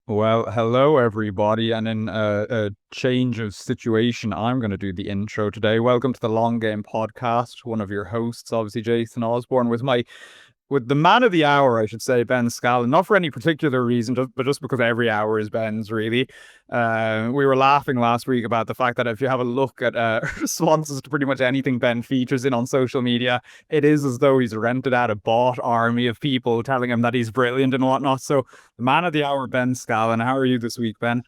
Well, hello everybody, and in a change of situation, I'm going to do the intro today. Welcome to the Long Game Podcast. One of your hosts, obviously Jason Osborne, with the man of the hour, I should say, Ben Scallon. Not for any particular reason, but just because every hour is Ben's, really. We were laughing last week about the fact that if you have a look at responses to pretty much anything Ben features in on social media, it is as though he's rented out a bot army of people telling him that he's brilliant and whatnot. So, the man of the hour, Ben Scallon. How are you this week, Ben?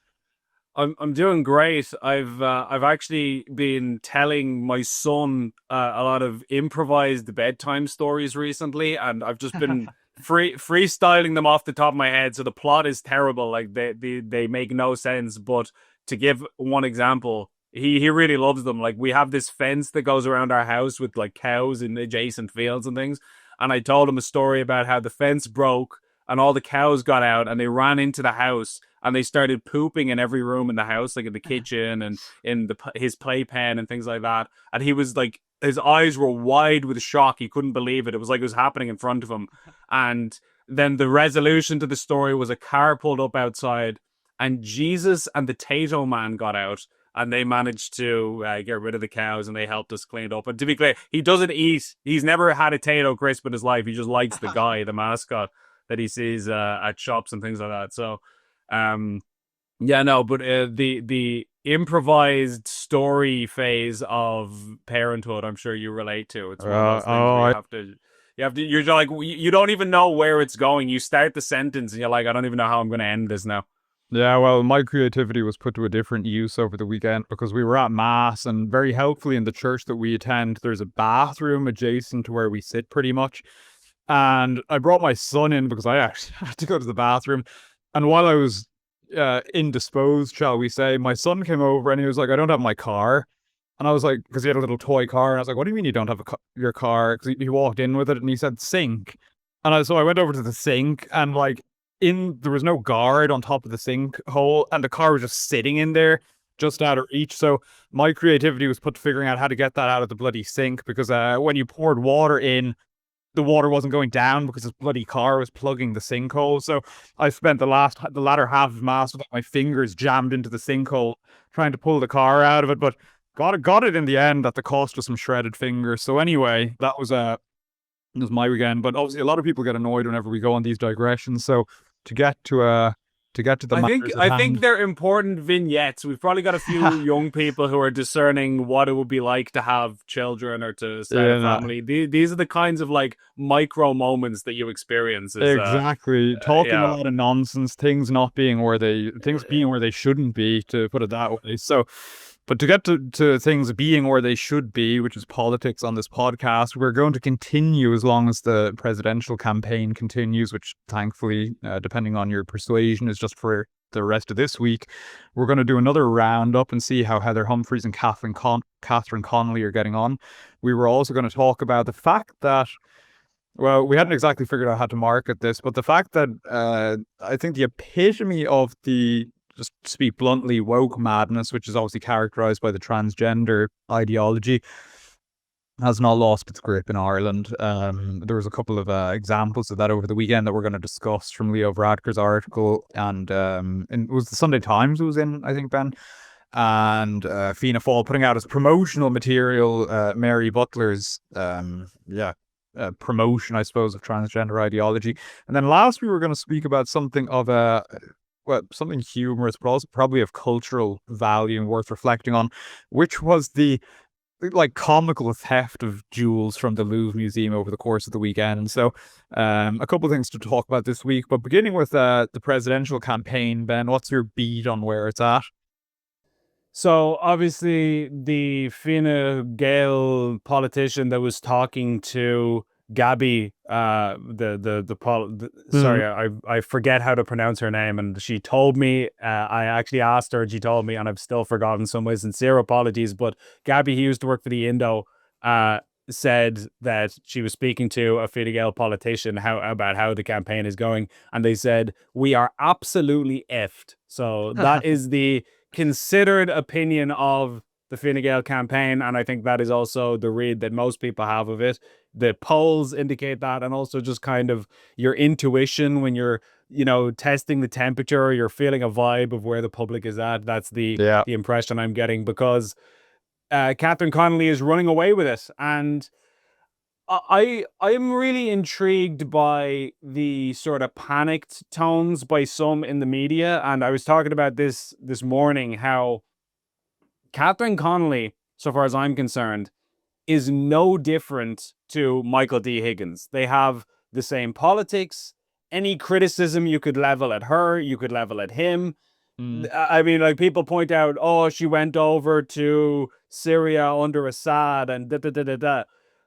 I'm doing great. I've actually been telling my son a lot of improvised bedtime stories recently, and I've just been freestyling them off the top of my head. So the plot is terrible, like they make no sense. But to give one example, he really loves them. Like we have this fence that goes around our house with like cows in adjacent fields and things. And I told him a story about how the fence broke and all the cows got out and they ran into the house and they started pooping in every room in the house, like in the kitchen and in his playpen and things like that. And he was like, his eyes were wide with shock. He couldn't believe it. It was like it was happening in front of him. And then the resolution to the story was a car pulled up outside, and Jesus and the Tato man got out. And they managed to get rid of the cows, and they helped us clean it up. And to be clear, he doesn't eat. He's never had a Tato crisp in his life. He just likes the guy, the mascot that he sees at shops and things like that. So um, yeah, no, but the improvised story phase of parenthood, I'm sure you relate to. It's one of those things where Oh, you're like, you don't even know where it's going. You start the sentence and you're like, I don't even know how I'm going to end this now. yeah, well, my creativity was put to a different use over the weekend because we were at Mass, and very helpfully in the church that we attend, there's a bathroom adjacent to where we sit pretty much. And I brought my son in because I actually had to go to the bathroom. And while I was indisposed, shall we say, my son came over and he was like, I don't have my car. And I was like, because he had a little toy car. And I was like, what do you mean you don't have your car? Because he walked in with it and he said sink. So I went over to the sink and like there was no guard on top of the sink hole and the car was just sitting in there just out of reach. So my creativity was put to figuring out how to get that out of the bloody sink because when you poured water in, the water wasn't going down because his bloody car was plugging the sinkhole. So I spent the latter half of Mass with my fingers jammed into the sinkhole trying to pull the car out of it, but got it in the end at the cost of some shredded fingers. So anyway, that was my weekend. But obviously, a lot of people get annoyed whenever we go on these digressions. So to get to the I think matters at I think hand. they're important vignettes. We've probably got a few young people who are discerning what it would be like to have children or to start a Yeah, family. These are the kinds of like micro moments that you experience. Is exactly. Talking a yeah. lot of nonsense, things being where they shouldn't be, to put it that way. So, but to get to things being where they should be, which is politics on this podcast, we're going to continue as long as the presidential campaign continues, which thankfully, depending on your persuasion, is just for the rest of this week. We're going to do another roundup and see how Heather Humphreys and Catherine Connolly are getting on. We were also going to talk about the fact that, well, we hadn't exactly figured out how to market this, but the fact that I think the epitome of the, just to speak bluntly, woke madness, which is obviously characterized by the transgender ideology, has not lost its grip in Ireland. There was a couple of examples of that over the weekend that we're going to discuss from Leo Varadkar's article, and it was the Sunday Times it was in, I think, Ben, and Fianna Fáil putting out as promotional material Mary Butler's promotion, I suppose, of transgender ideology. And then last we were going to speak about something of a, well, something humorous, but also probably of cultural value and worth reflecting on, which was the like comical theft of jewels from the Louvre Museum over the course of the weekend. And so, a couple of things to talk about this week, but beginning with the presidential campaign, Ben, what's your beat on where it's at? So obviously the Fine Gael politician that was talking to Gabby, Hmm. sorry, I forget how to pronounce her name, and she told me. I actually asked her, and she told me, and I've still forgotten. So my sincere apologies. But Gabby, he used to work for the Indo, uh, said that she was speaking to a Fine Gael politician about how the campaign is going, and they said we are absolutely effed. So that is the considered opinion of the Fine Gael campaign, and I think that is also the read that most people have of it. The polls indicate that, and also just kind of your intuition when you're testing the temperature, you're feeling a vibe of where the public is at. That's the Yeah. the impression I'm getting, because Catherine Connolly is running away with it. And I'm really intrigued by the sort of panicked tones by some in the media. And I was talking about this morning, how Catherine Connolly, so far as I'm concerned, is no different to Michael D. Higgins. They have the same politics. Any criticism you could level at her, you could level at him. Mm. I mean, like, people point out, oh, she went over to Syria under Assad and da da da da da.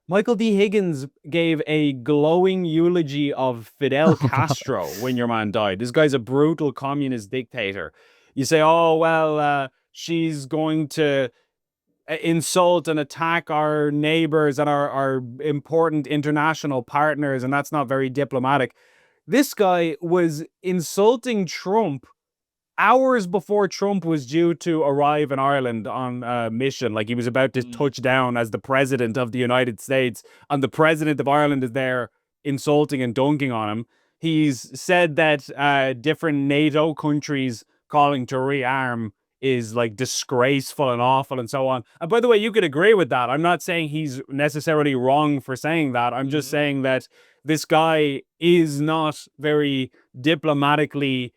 Michael D. Higgins gave a glowing eulogy of Fidel Castro when your man died. This guy's a brutal communist dictator. You say, oh, well, she's going to insult and attack our neighbors and our important international partners, and that's not very diplomatic. This guy was insulting Trump hours before Trump was due to arrive in Ireland on a mission. Like, he was about to Mm. touch down as the president of the United States, and the president of Ireland is there insulting and dunking on him. He's said that different NATO countries calling to rearm is like disgraceful and awful and so on. And by the way, you could agree with that. I'm not saying he's necessarily wrong for saying that. I'm just saying that this guy is not very diplomatically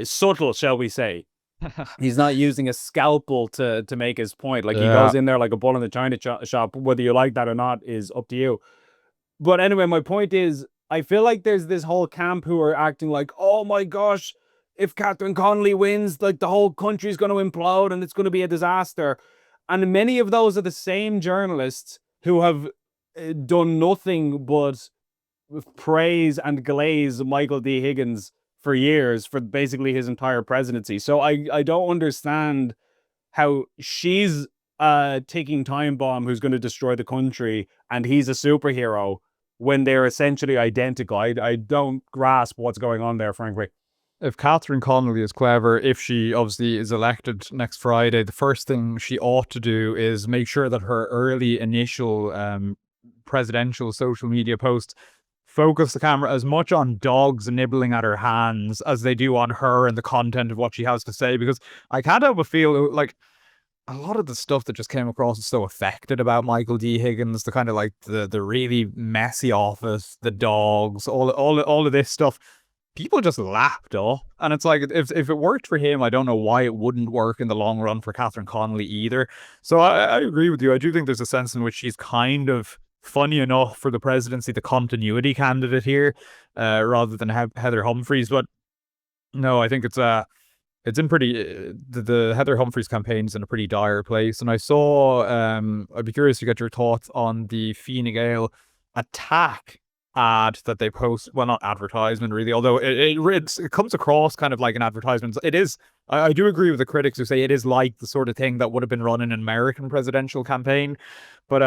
subtle, shall we say. He's not using a scalpel to make his point. Like, he Yeah. goes in there like a bull in the china shop. Whether you like that or not is up to you. But anyway, my point is, I feel like there's this whole camp who are acting like, oh my gosh, if Catherine Connolly wins, like, the whole country's going to implode and it's going to be a disaster. And many of those are the same journalists who have done nothing but praise and glaze Michael D. Higgins for years, for basically his entire presidency. So I don't understand how she's a ticking time bomb who's going to destroy the country and he's a superhero when they're essentially identical. I don't grasp what's going on there, frankly. If Catherine Connolly is clever, if she obviously is elected next Friday, the first thing she ought to do is make sure that her early initial presidential social media posts focus the camera as much on dogs nibbling at her hands as they do on her and the content of what she has to say. Because I can't help but feel like a lot of the stuff that just came across is so affected about Michael D. Higgins, the kind of like the really messy office, the dogs, all of this stuff. People just lapped up. And it's like, if it worked for him, I don't know why it wouldn't work in the long run for Catherine Connolly either. So I agree with you. I do think there's a sense in which she's kind of, funny enough for the presidency, the continuity candidate here, rather than Heather Humphreys. But no, I think it's in pretty, the Heather Humphreys campaign's in a pretty dire place. And I saw, I'd be curious to get your thoughts on the Fine Gael attack ad that they post. Well, not advertisement really, although it comes across kind of like an advertisement. It is, I do agree with the critics who say it is like the sort of thing that would have been run in an American presidential campaign. But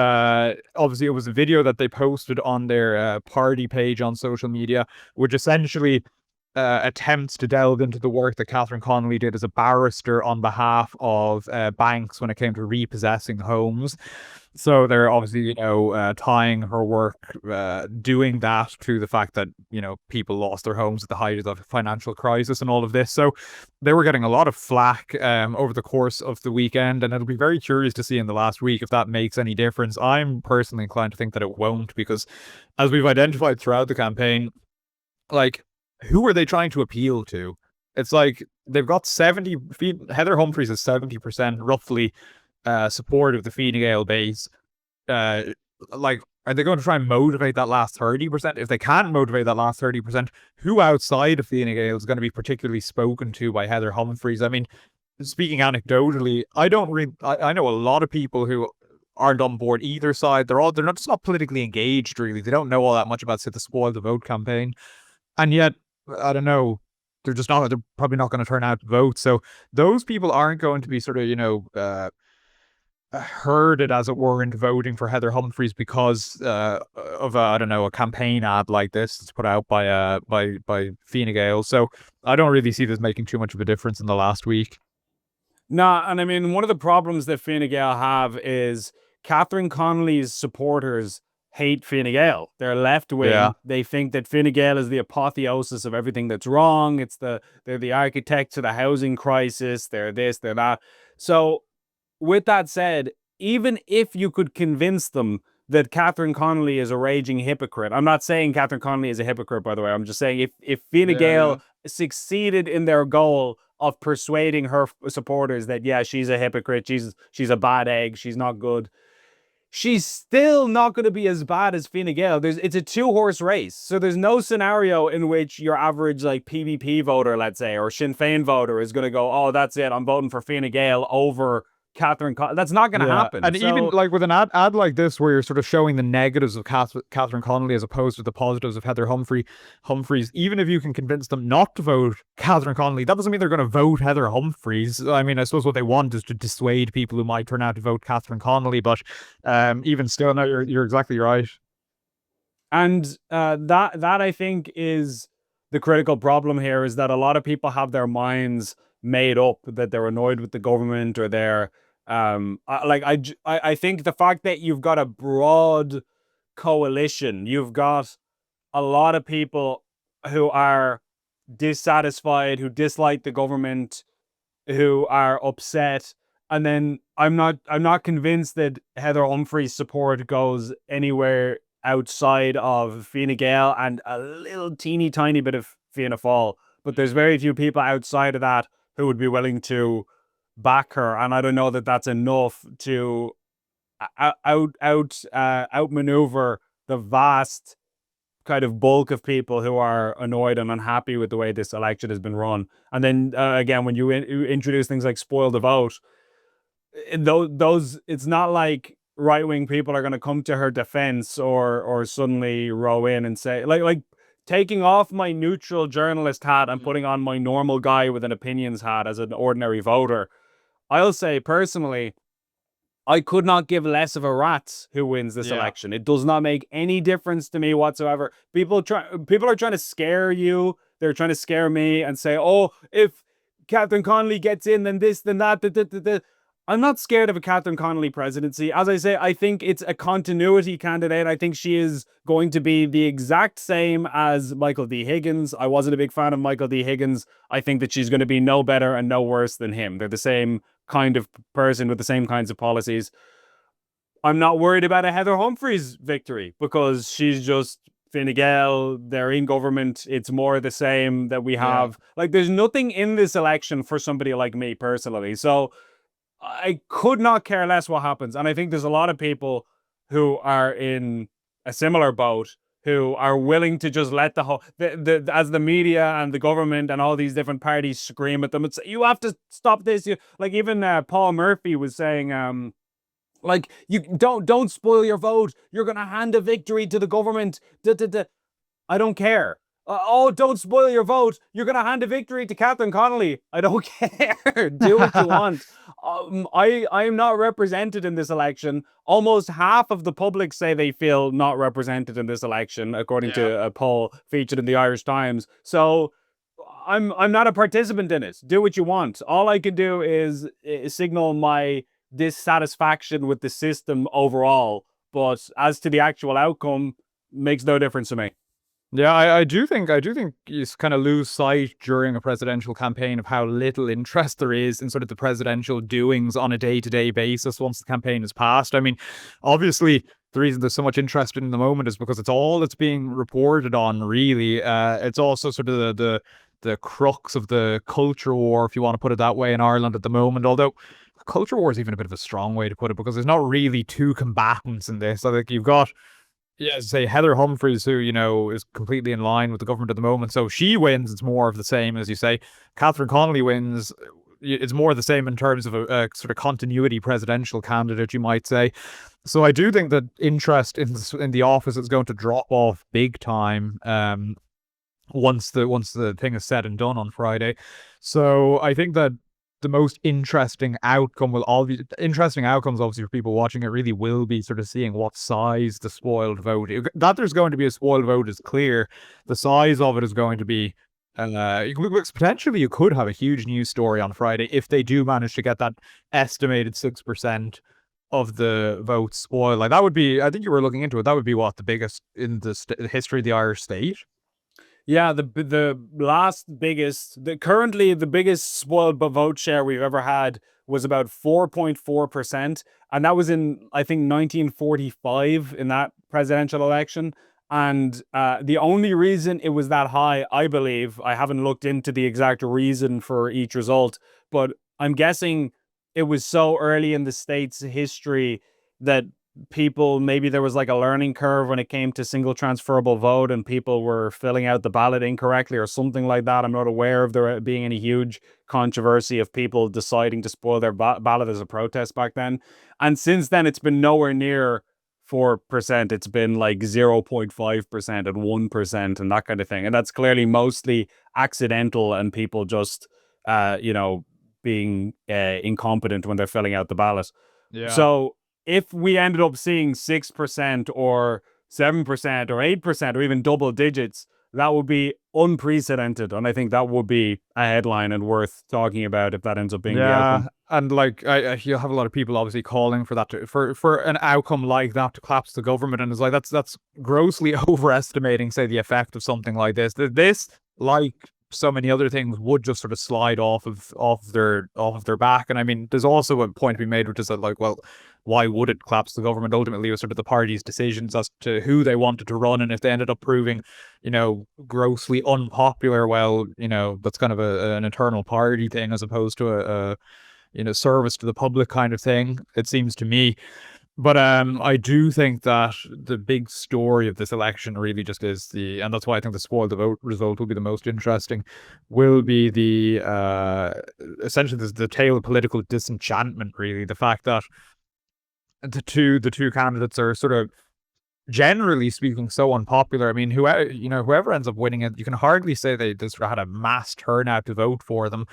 obviously it was a video that they posted on their party page on social media, which essentially attempts to delve into the work that Catherine Connolly did as a barrister on behalf of banks when it came to repossessing homes. So they're obviously, tying her work, doing that to the fact that, people lost their homes at the height of the financial crisis and all of this. So they were getting a lot of flack over the course of the weekend. And it'll be very curious to see in the last week if that makes any difference. I'm personally inclined to think that it won't, because as we've identified throughout the campaign, like, who are they trying to appeal to? It's like they've got 70, Heather Humphreys is 70% roughly support of the Fine Gael base. Like, are they going to try and motivate that last 30%? If they can't motivate that last 30%, who outside of Fine Gael is going to be particularly spoken to by Heather Humphreys? I mean, speaking anecdotally, I know a lot of people who aren't on board either side. They're not just not politically engaged really. They don't know all that much about, say, the spoil the vote campaign. And yet, I don't know, they're probably not going to turn out to vote. So those people aren't going to be sort of, herded, as it were, into voting for Heather Humphreys because of a campaign ad like this that's put out by Fine Gael. So I don't really see this making too much of a difference in the last week. No, and I mean, one of the problems that Fine Gael have is Catherine Connolly's supporters hate Fine Gael. They're left Yeah. wing. They think that Fine Gael is the apotheosis of everything that's wrong. They're the architects of the housing crisis. They're this, they're that. So with that said, even if you could convince them that Catherine Connolly is a raging hypocrite, I'm not saying Catherine Connolly is a hypocrite, by the way. I'm just saying if Fine Yeah. Gael succeeded in their goal of persuading her supporters that yeah, she's a hypocrite, she's a bad egg, she's not good, she's still not going to be as bad as Fine Gael. It's a two-horse race. So there's no scenario in which your average like PVP voter, let's say, or Sinn Féin voter is going to go, oh, that's it, I'm voting for Fine Gael over Catherine. That's not going to Yeah, happen. and even So like with an ad like this, where you're sort of showing the negatives of Catherine Connolly as opposed to the positives of Heather Humphreys, even if you can convince them not to vote Catherine Connolly, that doesn't mean they're going to vote Heather Humphreys. I mean, I suppose what they want is to dissuade people who might turn out to vote Catherine Connolly, but even still, no, you're exactly right. And that I think is the critical problem here, is that a lot of people have their minds made up that they're annoyed with the government, or they're I think the fact that you've got a broad coalition, you've got a lot of people who are dissatisfied, who dislike the government, who are upset. And then I'm not convinced that Heather Humphrey's support goes anywhere outside of Fine Gael and a little teeny tiny bit of Fianna Fáil. But there's very few people outside of that who would be willing to back her, and I don't know that that's enough to outmaneuver the vast kind of bulk of people who are annoyed and unhappy with the way this election has been run. And then again, when you introduce things like spoil the vote, those it's not like right wing people are going to come to her defense or suddenly row in and say like taking off my neutral journalist hat and putting on my normal guy with an opinions hat as an ordinary voter. I'll say personally, I could not give less of a rat's who wins this Yeah. election. It does not make any difference to me whatsoever. People are trying to scare you. They're trying to scare me and say, "Oh, if Catherine Connolly gets in, then this, then that." I'm not scared of a Catherine Connolly presidency. As I say, I think it's a continuity candidate. I think she is going to be the exact same as Michael D. Higgins. I wasn't a big fan of Michael D. Higgins. I think that she's going to be no better and no worse than him. They're the same kind of person with the same kinds of policies. I'm not worried about a Heather Humphreys victory because she's just Fine Gael. They're in government. It's more the same that we Yeah. have. Like, there's nothing in this election for somebody like me personally. So I could not care less what happens. And I think there's a lot of people who are in a similar boat, who are willing to just let the whole, as the media and the government and all these different parties scream at them, it's, you have to stop this. Like even Paul Murphy was saying, like, you don't spoil your vote. You're gonna hand a victory to the government. I don't care. Oh, don't spoil your vote. You're going to hand a victory to Catherine Connolly. I don't care. Do what you want. I am not represented in this election. Almost half of the public say they feel not represented in this election, according to a poll featured in the Irish Times. So I'm not a participant in it. Do what you want. All I can do is signal my dissatisfaction with the system overall. But as to the actual outcome, makes no difference to me. Yeah, I do think you kind of lose sight during a presidential campaign of how little interest there is in sort of the presidential doings on a day-to-day basis once the campaign is passed. I mean, obviously, the reason there's so much interest in the moment is because it's all that's being reported on, really. It's also sort of the crux of the culture war, if you want to put it that way, in Ireland at the moment. Although culture war is even a bit of a strong way to put it, because there's not really two combatants in this. I think you've got, yeah, say Heather Humphreys, who, you know, is completely in line with the government at the moment. So she wins, it's more of the same, as you say. Catherine Connolly wins, it's more the same in terms of a sort of continuity presidential candidate, you might say. So I do think that interest in the office is going to drop off big time once the thing is said and done on Friday. So I think that the most interesting outcome will all be interesting outcomes, obviously, for people watching it, really will be sort of seeing what size the spoiled vote. That there's going to be a spoiled vote is clear. The size of it is going to be potentially you could have a huge news story on Friday if they do manage to get that estimated 6% of the votes spoiled. Like that would be, I think you were looking into it. That would be what the biggest in the history of the Irish state. Yeah, the last biggest, currently the biggest spoiled vote share we've ever had was about 4.4%, and that was in, I think, 1945 in that presidential election. And the only reason it was that high, I believe, I haven't looked into the exact reason for each result, but I'm guessing it was so early in the state's history that people, maybe there was like a learning curve when it came to single transferable vote and people were filling out the ballot incorrectly or something like that. I'm not aware of there being any huge controversy of people deciding to spoil their ballot as a protest back then. And since then, it's been nowhere near 4%. It's been like 0.5% and 1% and that kind of thing. And that's clearly mostly accidental and people just, being incompetent when they're filling out the ballot. Yeah. So if we ended up seeing 6% or 7% or 8% or even double digits, that would be unprecedented. And I think that would be a headline and worth talking about if that ends up being the Yeah, outcome. and like you have a lot of people obviously calling for that for an outcome like that to collapse the government, and it's like that's grossly overestimating, say, the effect of something like this. This, like so many other things, would just sort of slide off of their back. And I mean, there's also a point to be made, which is that, like, well, why would it collapse the government? Ultimately, it was sort of the party's decisions as to who they wanted to run, and if they ended up proving, grossly unpopular, well, that's kind of an internal party thing as opposed to a service to the public kind of thing, it seems to me. But I do think that the big story of this election really just is and that's why I think the spoiled the vote result will be the most interesting, will be the essentially the tale of political disenchantment, really. The fact that the two candidates are sort of, generally speaking, so unpopular. I mean, whoever ends up winning it, you can hardly say they just had a mass turnout to vote for them.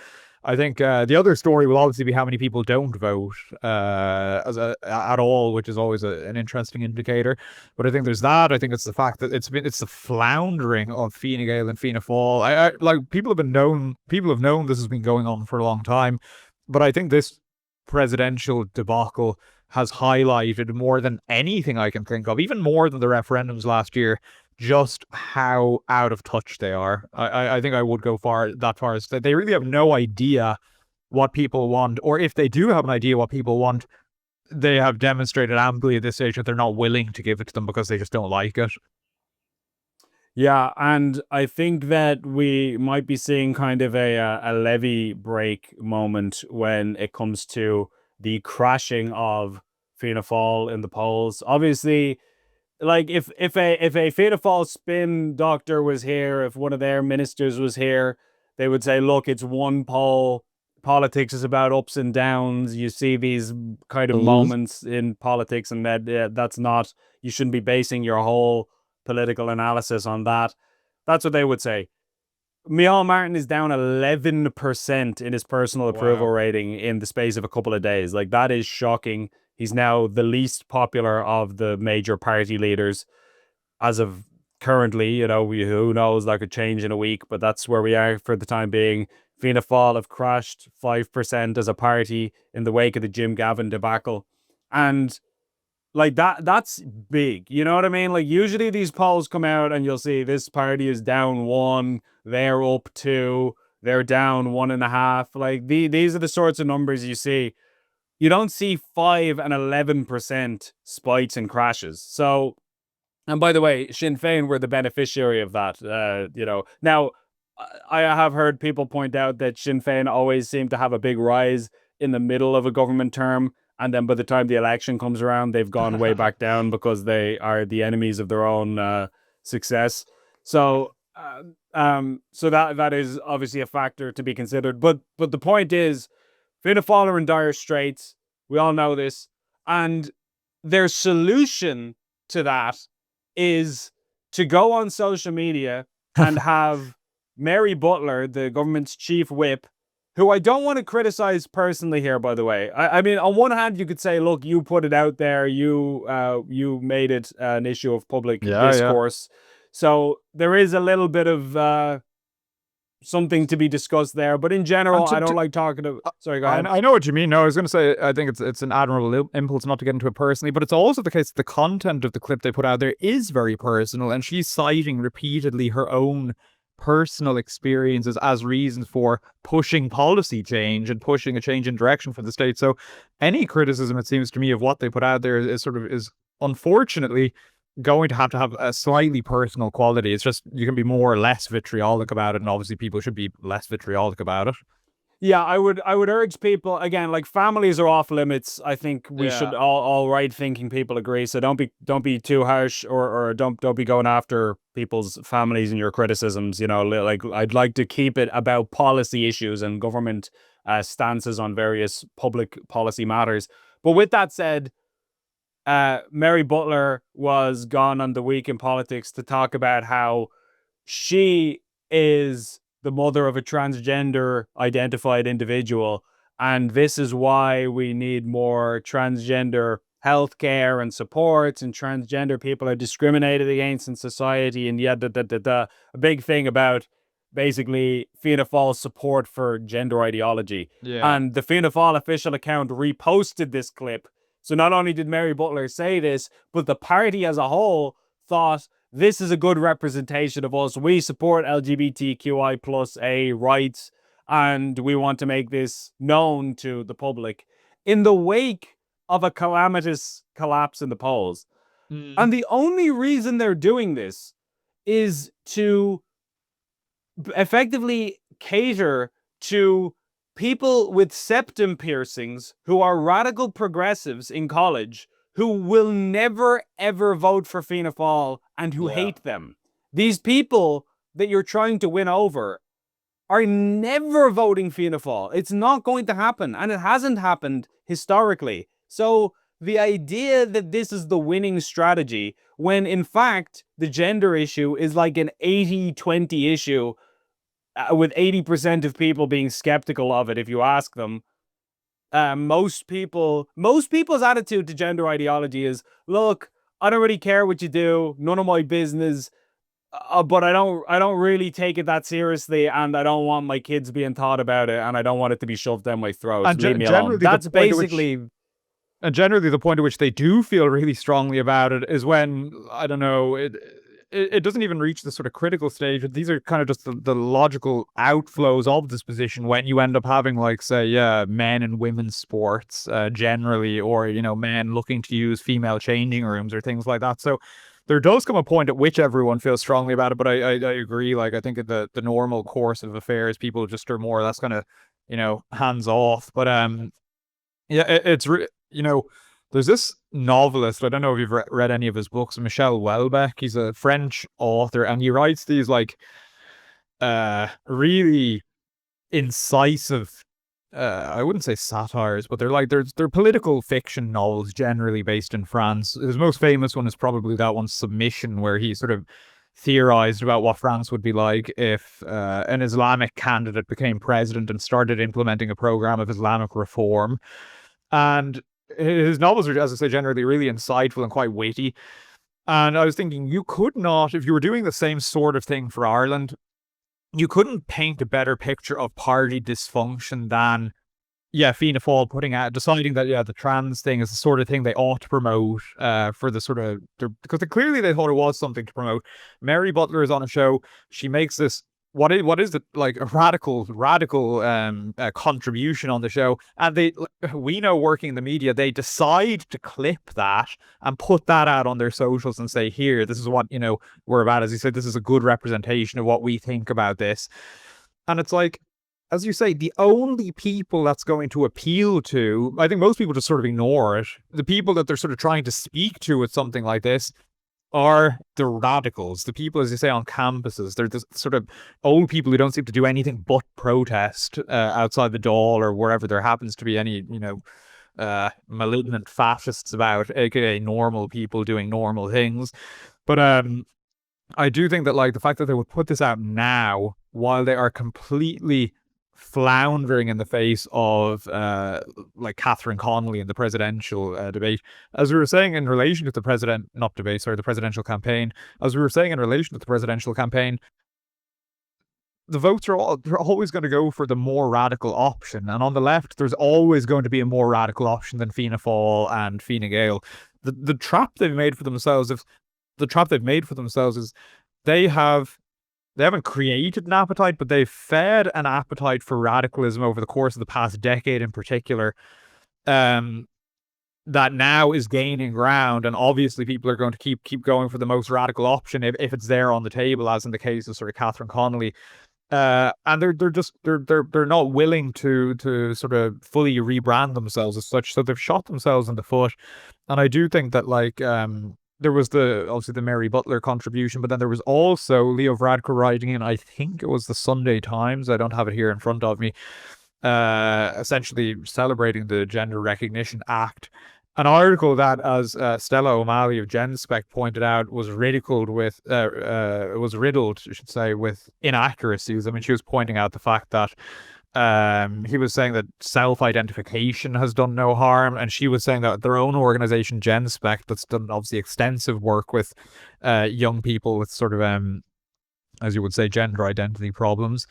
I think the other story will obviously be how many people don't vote at all, which is always an interesting indicator. But I think there's that. I think it's the fact that it's the floundering of Fine Gael and Fianna Fáil. Like, people have known this has been going on for a long time, but I think this presidential debacle has highlighted more than anything I can think of, even more than the referendums last year, just how out of touch they are. I think I would go that far as that they really have no idea what people want, or if they do have an idea what people want, they have demonstrated amply at this stage that they're not willing to give it to them because they just don't like it. Yeah, and I think that we might be seeing kind of a levee break moment when it comes to the crashing of Fianna Fáil in the polls. Obviously, like if a Fianna Fáil spin doctor was here, if one of their ministers was here, they would say, "Look, it's one poll. Politics is about ups and downs. You see these kind of moments in politics, and that's not. You shouldn't be basing your whole political analysis on that." That's what they would say. Micheál Martin is down 11% in his personal approval Wow. rating in the space of a couple of days. Like, that is shocking. He's now the least popular of the major party leaders as of currently. Who knows, that could change in a week, but that's where we are for the time being. Fianna Fáil have crashed 5% as a party in the wake of the Jim Gavin debacle. And like that's big. You know what I mean? Like, usually these polls come out and you'll see this party is down 1, they're up 2, they're down 1.5. Like, these are the sorts of numbers you see. You don't see 5 and 11% spikes and crashes. So, and by the way, Sinn Féin were the beneficiary of that. Now, I have heard people point out that Sinn Féin always seem to have a big rise in the middle of a government term, and then by the time the election comes around, they've gone way back down because they are the enemies of their own success. So, so that is obviously a factor to be considered. But the point is, Fianna Fáil are in dire straits. We all know this, and their solution to that is to go on social media and have Mary Butler, the government's chief whip, who I don't want to criticize personally here, by the way. I mean, on one hand, you could say, look, you put it out there, you made it an issue of public Yeah, yeah. discourse. So there is a little bit of something to be discussed there. But in general, And I don't like talking to. Sorry, go ahead. I know what you mean. No, I was going to say, I think it's an admirable impulse not to get into it personally, but it's also the case that the content of the clip they put out there is very personal, and she's citing repeatedly her own personal experiences as reasons for pushing policy change and pushing a change in direction for the state. So any criticism, it seems to me, of what they put out there is unfortunately going to have a slightly personal quality. It's just you can be more or less vitriolic about it, and obviously people should be less vitriolic about it. Yeah, I would urge people again, like families are off limits. I think we should all right thinking people agree. So don't be too harsh, or don't be going after people's families in your criticisms. Like I'd like to keep it about policy issues and government stances on various public policy matters. But with that said, Mary Butler was gone on the Week in Politics to talk about how she is the mother of a transgender identified individual, and this is why we need more transgender healthcare and support, and transgender people are discriminated against in society, and a big thing about basically Fianna Fáil's support for gender ideology. Yeah. And the Fianna Fáil official account reposted this clip. So not only did Mary Butler say this, but the party as a whole thought this is a good representation of us. We support LGBTQI plus A rights, and we want to make this known to the public in the wake of a calamitous collapse in the polls. And the only reason they're doing this is to effectively cater to people with septum piercings who are radical progressives in college who will never, ever vote for Fianna Fáil and who hate them. These people that you're trying to win over are never voting Fianna Fáil. It's not going to happen, and it hasn't happened historically. So the idea that this is the winning strategy, when in fact the gender issue is like an 80-20 issue, with 80% of people being skeptical of it if you ask them. Most people's attitude to gender ideology is, look, I don't really care what you do, none of my business, but I don't really take it that seriously, and I don't want my kids being taught about it, and I don't want it to be shoved down my throat. And Leave me alone. That's basically. And generally, the point at which they do feel really strongly about it is when, I don't know, it doesn't even reach the sort of critical stage. These are kind of just the logical outflows of this position when you end up having, like, say, men and women's sports generally, or, men looking to use female changing rooms or things like that. So there does come a point at which everyone feels strongly about it. But I agree. Like, I think the normal course of affairs, people just are more or less kind of, hands off. But it's there's this novelist, I don't know if you've read any of his books, Michel Houellebecq. He's a French author, and he writes these like really incisive, I wouldn't say satires, but they're political fiction novels generally based in France. His most famous one is probably that one, Submission, where he sort of theorized about what France would be like if an Islamic candidate became president and started implementing a program of Islamic reform. And his novels are, as I say, generally really insightful and quite witty. And I was thinking, you could not, if you were doing the same sort of thing for Ireland, you couldn't paint a better picture of party dysfunction than, Fianna Fáil deciding that, the trans thing is the sort of thing they ought to promote for the sort of, because clearly they thought it was something to promote. Mary Butler is on a show. She makes this, what is it, like a radical contribution on the show, and we know, working in the media, they decide to clip that and put that out on their socials and say, here, this is what we're about. As you said, this is a good representation of what we think about this. And it's like, as you say, the only people that's going to appeal to, I think most people just sort of ignore it. The people that they're sort of trying to speak to with something like this are the radicals, the people, as you say, on campuses. They're the sort of old people who don't seem to do anything but protest outside the Dáil or wherever there happens to be any, malignant fascists about, aka normal people doing normal things. But I do think that, like, the fact that they would put this out now while they are completely floundering in the face of like Catherine Connolly in the presidential debate, as we were saying in relation to the presidential campaign, as we were saying in relation to the presidential campaign, the votes they're always going to go for the more radical option, and on the left, there's always going to be a more radical option than Fianna Fáil and Fine Gael. The trap they've made for themselves, is they haven't created an appetite, but they've fed an appetite for radicalism over the course of the past decade, in particular. That now is gaining ground, and obviously people are going to keep going for the most radical option if it's there on the table, as in the case of sort of Catherine Connolly. And they're not willing to sort of fully rebrand themselves as such, so they've shot themselves in the foot. And I do think that there was obviously the Mary Butler contribution, but then there was also Leo Varadkar writing in, I think it was the Sunday Times, I don't have it here in front of me, essentially celebrating the Gender Recognition Act. An article that, as Stella O'Malley of GenSpec pointed out, was riddled, I should say, with inaccuracies. I mean, she was pointing out the fact that he was saying that self-identification has done no harm, and she was saying that their own organization, GenSpec, that's done obviously extensive work with young people with sort of, as you would say, gender identity problems.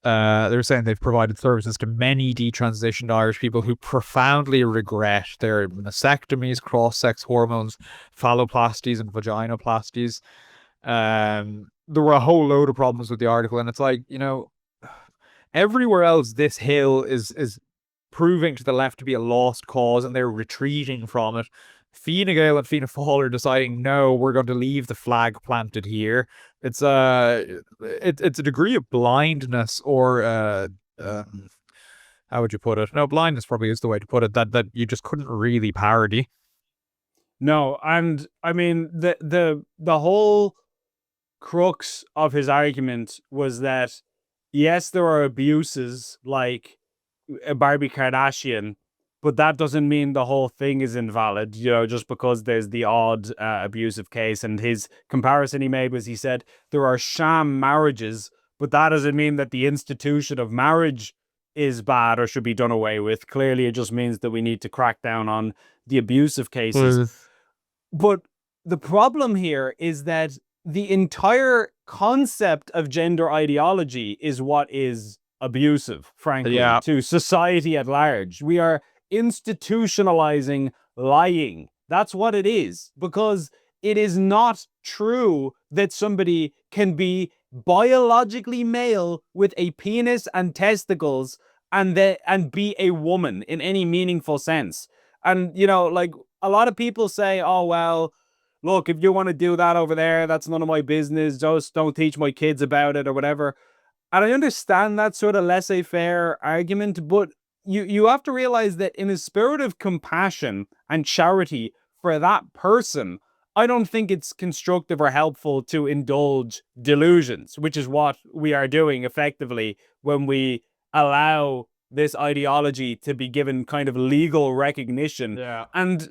They're saying they've provided services to many detransitioned Irish people who profoundly regret their mastectomies, cross-sex hormones, phalloplasties, and vaginoplasties. There were a whole load of problems with the article, and it's like, everywhere else this hill is proving to the left to be a lost cause, and they're retreating from it. Fine Gael and Fianna Fáil are deciding, no, we're going to leave the flag planted here. It's a degree of blindness, or how would you put it? No, blindness probably is the way to put it, that you just couldn't really parody. No, and I mean the whole crux of his argument was that yes, there are abuses like Barbie Kardashian, but that doesn't mean the whole thing is invalid, just because there's the odd abusive case. And his comparison he made was, he said, there are sham marriages, but that doesn't mean that the institution of marriage is bad or should be done away with. Clearly, it just means that we need to crack down on the abusive cases. But the problem here is that the entire concept of gender ideology is what is abusive, frankly, to society at large. We are institutionalizing lying. That's what it is, because it is not true that somebody can be biologically male with a penis and testicles and be a woman in any meaningful sense. And a lot of people say, oh well, look, if you want to do that over there, that's none of my business, just don't teach my kids about it or whatever. And I understand that sort of laissez-faire argument, but you have to realize that in a spirit of compassion and charity for that person, I don't think it's constructive or helpful to indulge delusions, which is what we are doing effectively when we allow this ideology to be given kind of legal recognition. Yeah. And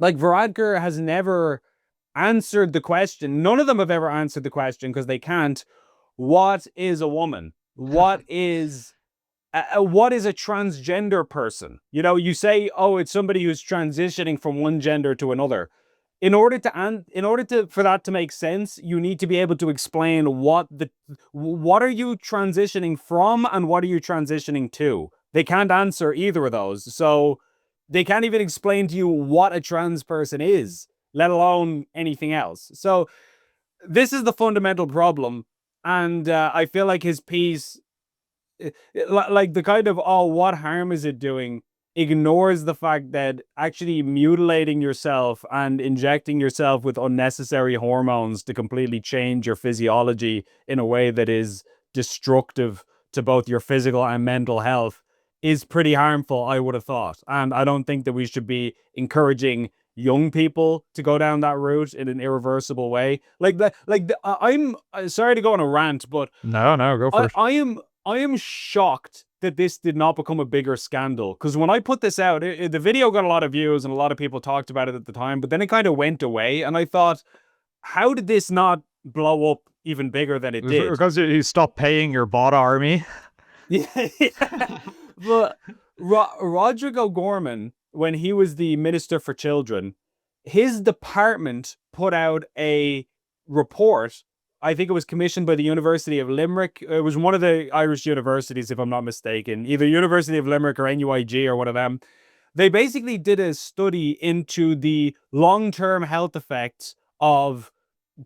Varadkar has never answered the question. None of them have ever answered the question, because they can't. What is a woman? What is a transgender person? You say, oh, it's somebody who's transitioning from one gender to another. In order for that to make sense, you need to be able to explain what are you transitioning from and what are you transitioning to. They can't answer either of those. So they can't even explain to you what a trans person is, let alone anything else. So this is the fundamental problem. And I feel like his piece, like the kind of, oh, what harm is it doing, ignores the fact that actually mutilating yourself and injecting yourself with unnecessary hormones to completely change your physiology in a way that is destructive to both your physical and mental health is pretty harmful, I would have thought. And I don't think that we should be encouraging young people to go down that route in an irreversible way. I'm sorry to go on a rant, but no, go for it. I am shocked that this did not become a bigger scandal. Because when I put this out, the video got a lot of views and a lot of people talked about it at the time, but then it kind of went away. And I thought, how did this not blow up even bigger than it did? Because you stopped paying your bot army. Yeah. But Roderick O'Gorman, when he was the Minister for Children, his department put out a report I think it was commissioned by the University of Limerick. It was one of the Irish universities, if I'm not mistaken, either University of Limerick or NUIG or one of them. They basically did a study into the long-term health effects of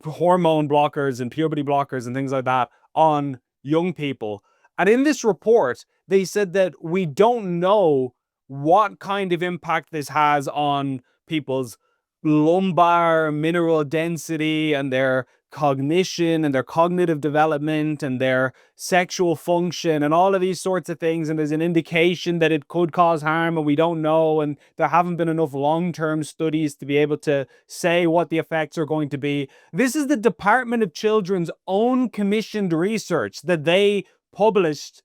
hormone blockers and puberty blockers and things like that on young people. And in this report, they said that we don't know what kind of impact this has on people's lumbar mineral density and their cognition and their cognitive development and their sexual function and all of these sorts of things. And there's an indication that it could cause harm and we don't know. And there haven't been enough long-term studies to be able to say what the effects are going to be. This is the Department of Children's own commissioned research that they published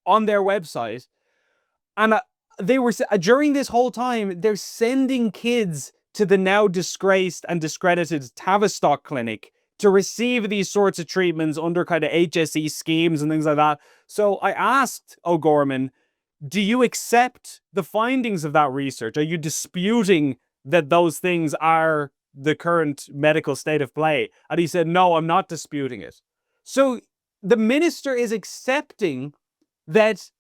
on their website. And they were, during this whole time, they're sending kids to the now disgraced and discredited Tavistock Clinic to receive these sorts of treatments under kind of HSE schemes and things like that. So I asked O'Gorman, do you accept the findings of that research? Are you disputing that those things are the current medical state of play? And he said, no, I'm not disputing it. So the minister is accepting that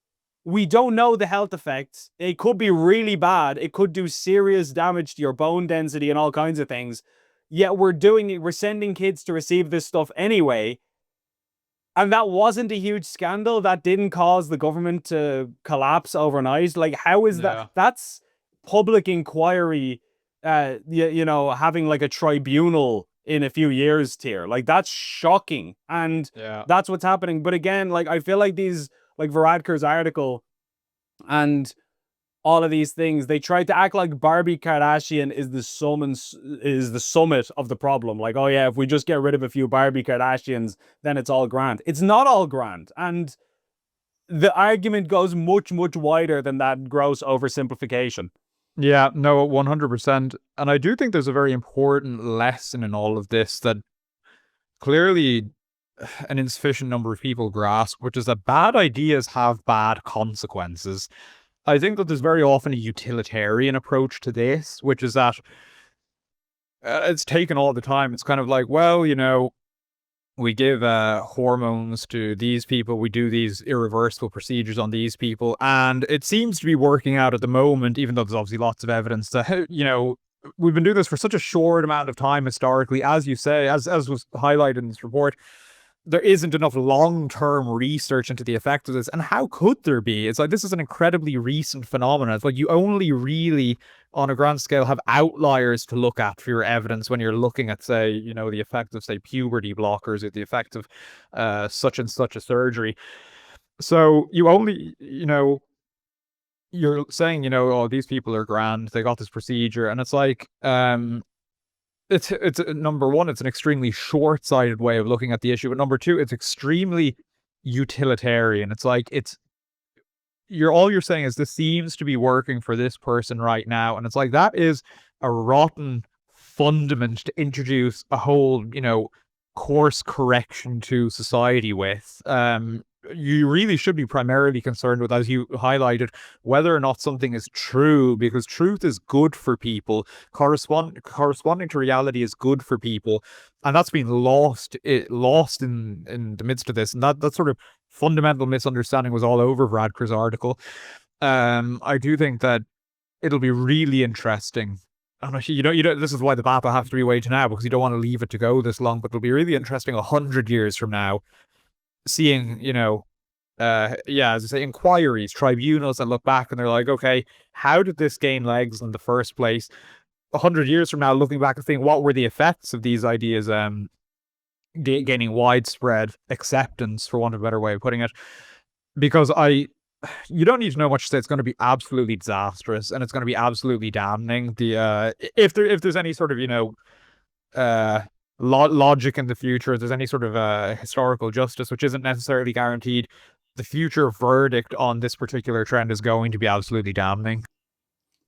we don't know the health effects. It could be really bad. It could do serious damage to your bone density and all kinds of things. Yet we're sending kids to receive this stuff anyway. And that wasn't a huge scandal. That didn't cause the government to collapse overnight. Like, how is that? That's public inquiry, having like a tribunal in a few years tier. Like, that's shocking. And that's what's happening. But again, like, I feel like these, like Varadkar's article and all of these things, they tried to act like Barbie Kardashian is the summit of the problem. Like, oh yeah, if we just get rid of a few Barbie Kardashians, then it's all grand. It's not all grand. And the argument goes much, much wider than that gross oversimplification. Yeah, no, 100%. And I do think there's a very important lesson in all of this that clearly an insufficient number of people grasp, which is that bad ideas have bad consequences. I think that there's very often a utilitarian approach to this, which is that it's taken all the time. It's kind of like, well, we give hormones to these people, we do these irreversible procedures on these people, and it seems to be working out at the moment, even though there's obviously lots of evidence that, we've been doing this for such a short amount of time historically, as you say, as was highlighted in this report. There isn't enough long-term research into the effect of this. And how could there be? It's like, this is an incredibly recent phenomenon. It's like you only really, on a grand scale, have outliers to look at for your evidence when you're looking at, say, the effect of, say, puberty blockers or the effect of such and such a surgery. So you only, you're saying, oh, these people are grand, they got this procedure. And it's like, it's number one, it's an extremely short-sighted way of looking at the issue, but number two, it's extremely utilitarian. It's like all you're saying is this seems to be working for this person right now, and it's like that is a rotten fundament to introduce a whole course correction to society with. You really should be primarily concerned with, as you highlighted, whether or not something is true, because truth is good for people. Corresponding to reality is good for people, and that's been lost in the midst of this. And that sort of fundamental misunderstanding was all over Varadkar's article. I do think that it'll be really interesting. And this is why the BAPA have to be waiting now, because you don't want to leave it to go this long. But it'll be really interesting 100 years from now, seeing, as I say, inquiries, tribunals that look back and they're like, okay, how did this gain legs in the first place? 100 years from now, looking back and thinking, what were the effects of these ideas gaining widespread acceptance, for want of a better way of putting it? Because you don't need to know much to say it's going to be absolutely disastrous and it's going to be absolutely damning. If there's any sort of logic in the future, if there's any sort of historical justice, which isn't necessarily guaranteed, the future verdict on this particular trend is going to be absolutely damning.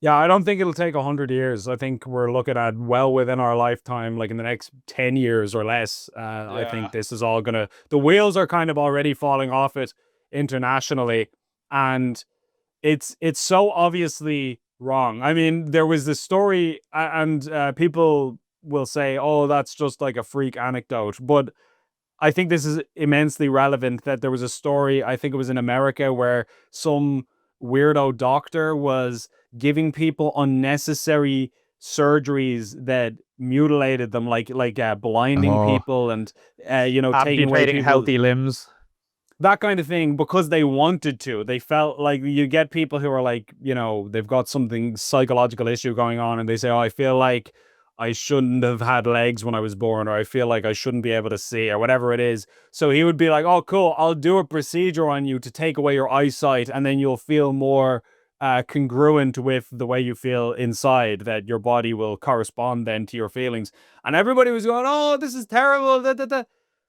Yeah, I don't think it'll take 100 years. I think we're looking at well within our lifetime, like in the next 10 years or less. I think this is all the wheels are kind of already falling off it internationally. And it's so obviously wrong. I mean, there was this story and people will say, oh, that's just like a freak anecdote. But I think this is immensely relevant that there was a story, I think it was in America, where some weirdo doctor was giving people unnecessary surgeries that mutilated them, blinding Oh, people and taking away amputating people, healthy limbs. that kind of thing, because they wanted to. They felt like, you get people who are like, they've got something psychological issue going on, and they say, "Oh, I feel like I shouldn't have had legs when I was born, or I feel like I shouldn't be able to see," or whatever it is. So he would be like, "Oh, cool, I'll do a procedure on you to take away your eyesight, and then you'll feel more congruent with the way you feel inside, that your body will correspond then to your feelings." And everybody was going, "Oh, this is terrible. Da, da, da."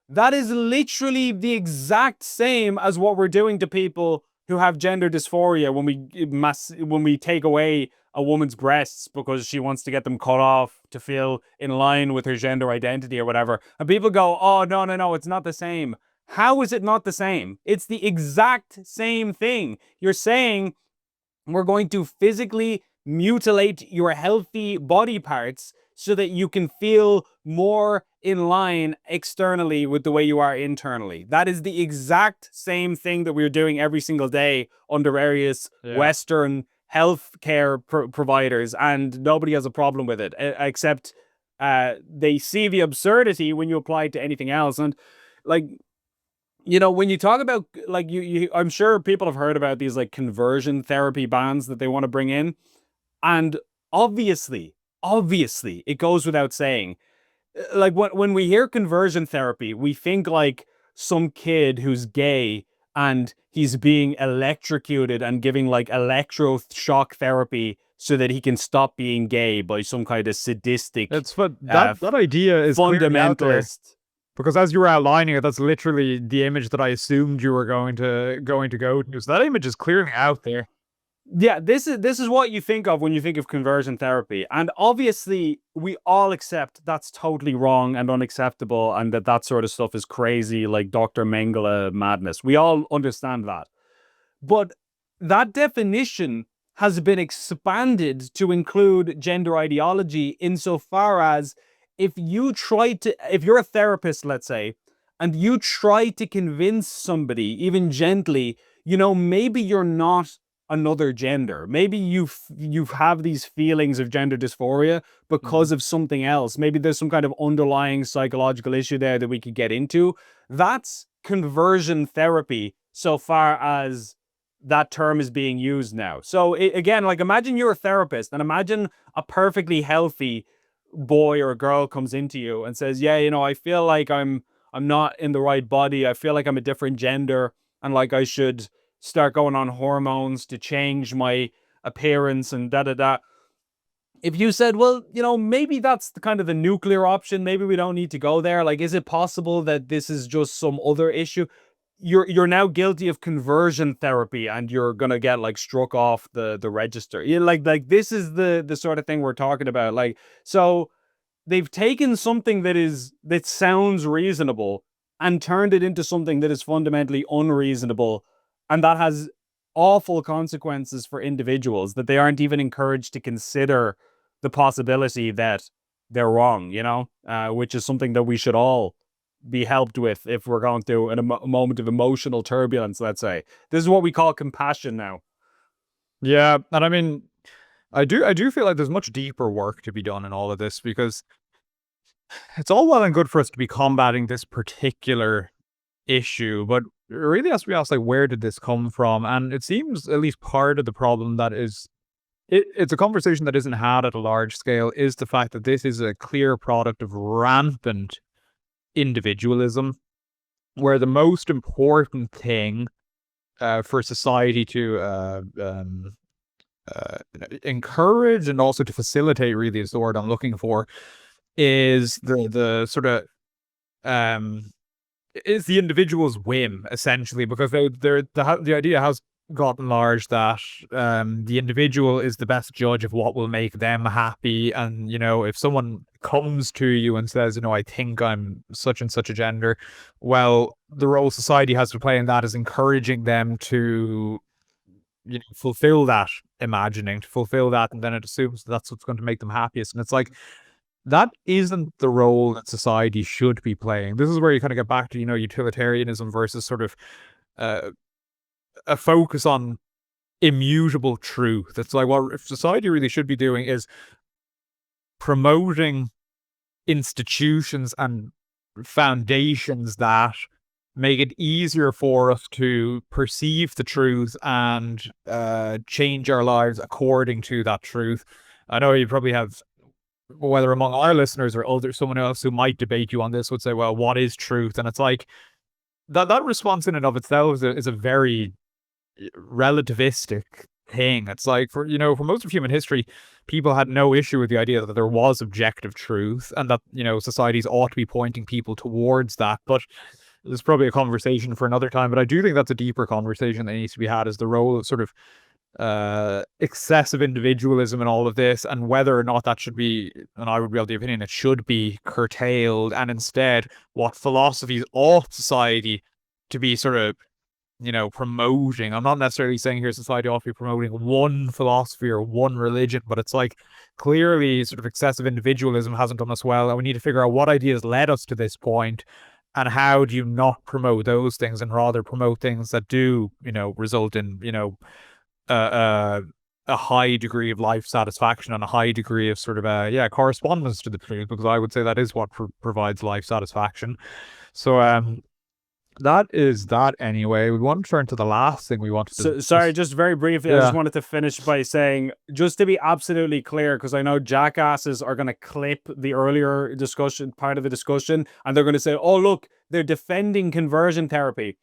That is literally the exact same as what we're doing to people who have gender dysphoria when we take away a woman's breasts because she wants to get them cut off to feel in line with her gender identity or whatever. And people go, "Oh, no, no, no, it's not the same." How is it not the same? It's the exact same thing. You're saying we're going to physically mutilate your healthy body parts so that you can feel more in line externally with the way you are internally. That is the exact same thing that we're doing every single day under various Western healthcare providers, and nobody has a problem with it, except they see the absurdity when you apply it to anything else. And like, when you talk about, like, I'm sure people have heard about these like conversion therapy bans that they want to bring in. And obviously, it goes without saying, like, when we hear conversion therapy, we think like some kid who's gay and he's being electrocuted and giving like electroshock therapy so that he can stop being gay by some kind of sadistic It's what that idea is clearly out there. fundamentalist. Because as you were outlining it, that's literally the image that I assumed you were going to go to. So that image is clearly out there. Yeah, this is what you think of when you think of conversion therapy. And obviously, we all accept that's totally wrong and unacceptable, and that sort of stuff is crazy, like Dr. Mengele madness. We all understand that. But that definition has been expanded to include gender ideology, insofar as if you're a therapist, let's say, and you try to convince somebody, even gently, maybe you're not another gender. Maybe you have these feelings of gender dysphoria because of something else. Maybe there's some kind of underlying psychological issue there that we could get into. That's conversion therapy, so far as that term is being used now. So again, like, imagine you're a therapist, and imagine a perfectly healthy boy or girl comes into you and says, "Yeah, I feel like I'm not in the right body. I feel like I'm a different gender, and like I should start going on hormones to change my appearance and da da da." If you said, "Well, maybe that's the kind of the nuclear option. Maybe we don't need to go there. Like, is it possible that this is just some other issue?" You're now guilty of conversion therapy, and you're gonna get like struck off the register. Like this is the sort of thing we're talking about. Like, so they've taken something that sounds reasonable and turned it into something that is fundamentally unreasonable, and that has awful consequences for individuals that they aren't even encouraged to consider the possibility that they're wrong, which is something that we should all be helped with if we're going through a moment of emotional turbulence, let's say. This is what we call compassion now. Yeah, and I mean, I do feel like there's much deeper work to be done in all of this, because it's all well and good for us to be combating this particular issue, but it really has to be asked, like, where did this come from? And it seems at least part of the problem that is it's a conversation that isn't had at a large scale, is the fact that this is a clear product of rampant individualism, where the most important thing for society to encourage and also to facilitate, really is the word I'm looking for, is the sort of is the individual's whim, essentially, because the idea has gotten large that the individual is the best judge of what will make them happy. And if someone comes to you and says, I think I'm such and such a gender, well, the role society has to play in that is encouraging them to fulfill that imagining, to fulfill that, and then it assumes that's what's going to make them happiest. And it's like, that isn't the role that society should be playing. This is where you kind of get back to, utilitarianism versus sort of uh, a focus on immutable truth. It's like, what if society really should be doing is promoting institutions and foundations that make it easier for us to perceive the truth and change our lives according to that truth. I know you probably have, whether among our listeners or someone else who might debate you on this would say, well, what is truth? And it's like that response in and of itself is a very relativistic thing. It's like, for most of human history, people had no issue with the idea that there was objective truth and that, societies ought to be pointing people towards that. But there's probably a conversation for another time. But I do think that's a deeper conversation that needs to be had, is the role of sort of excessive individualism in all of this, and whether or not that should be, and I would be of the opinion it should be curtailed, and instead what philosophies ought society to be sort of promoting. I'm not necessarily saying here society ought to be promoting one philosophy or one religion, but it's like clearly sort of excessive individualism hasn't done us well, and we need to figure out what ideas led us to this point, and how do you not promote those things and rather promote things that do, result in, a high degree of life satisfaction and a high degree of sort of correspondence to the truth, because I would say that is what provides life satisfaction. So that is that anyway. We want to turn to the last thing we wanted to... Sorry, just very briefly, I just wanted to finish by saying, just to be absolutely clear, because I know jackasses are going to clip the earlier discussion, part of the discussion, and they're going to say, oh, look, they're defending conversion therapy.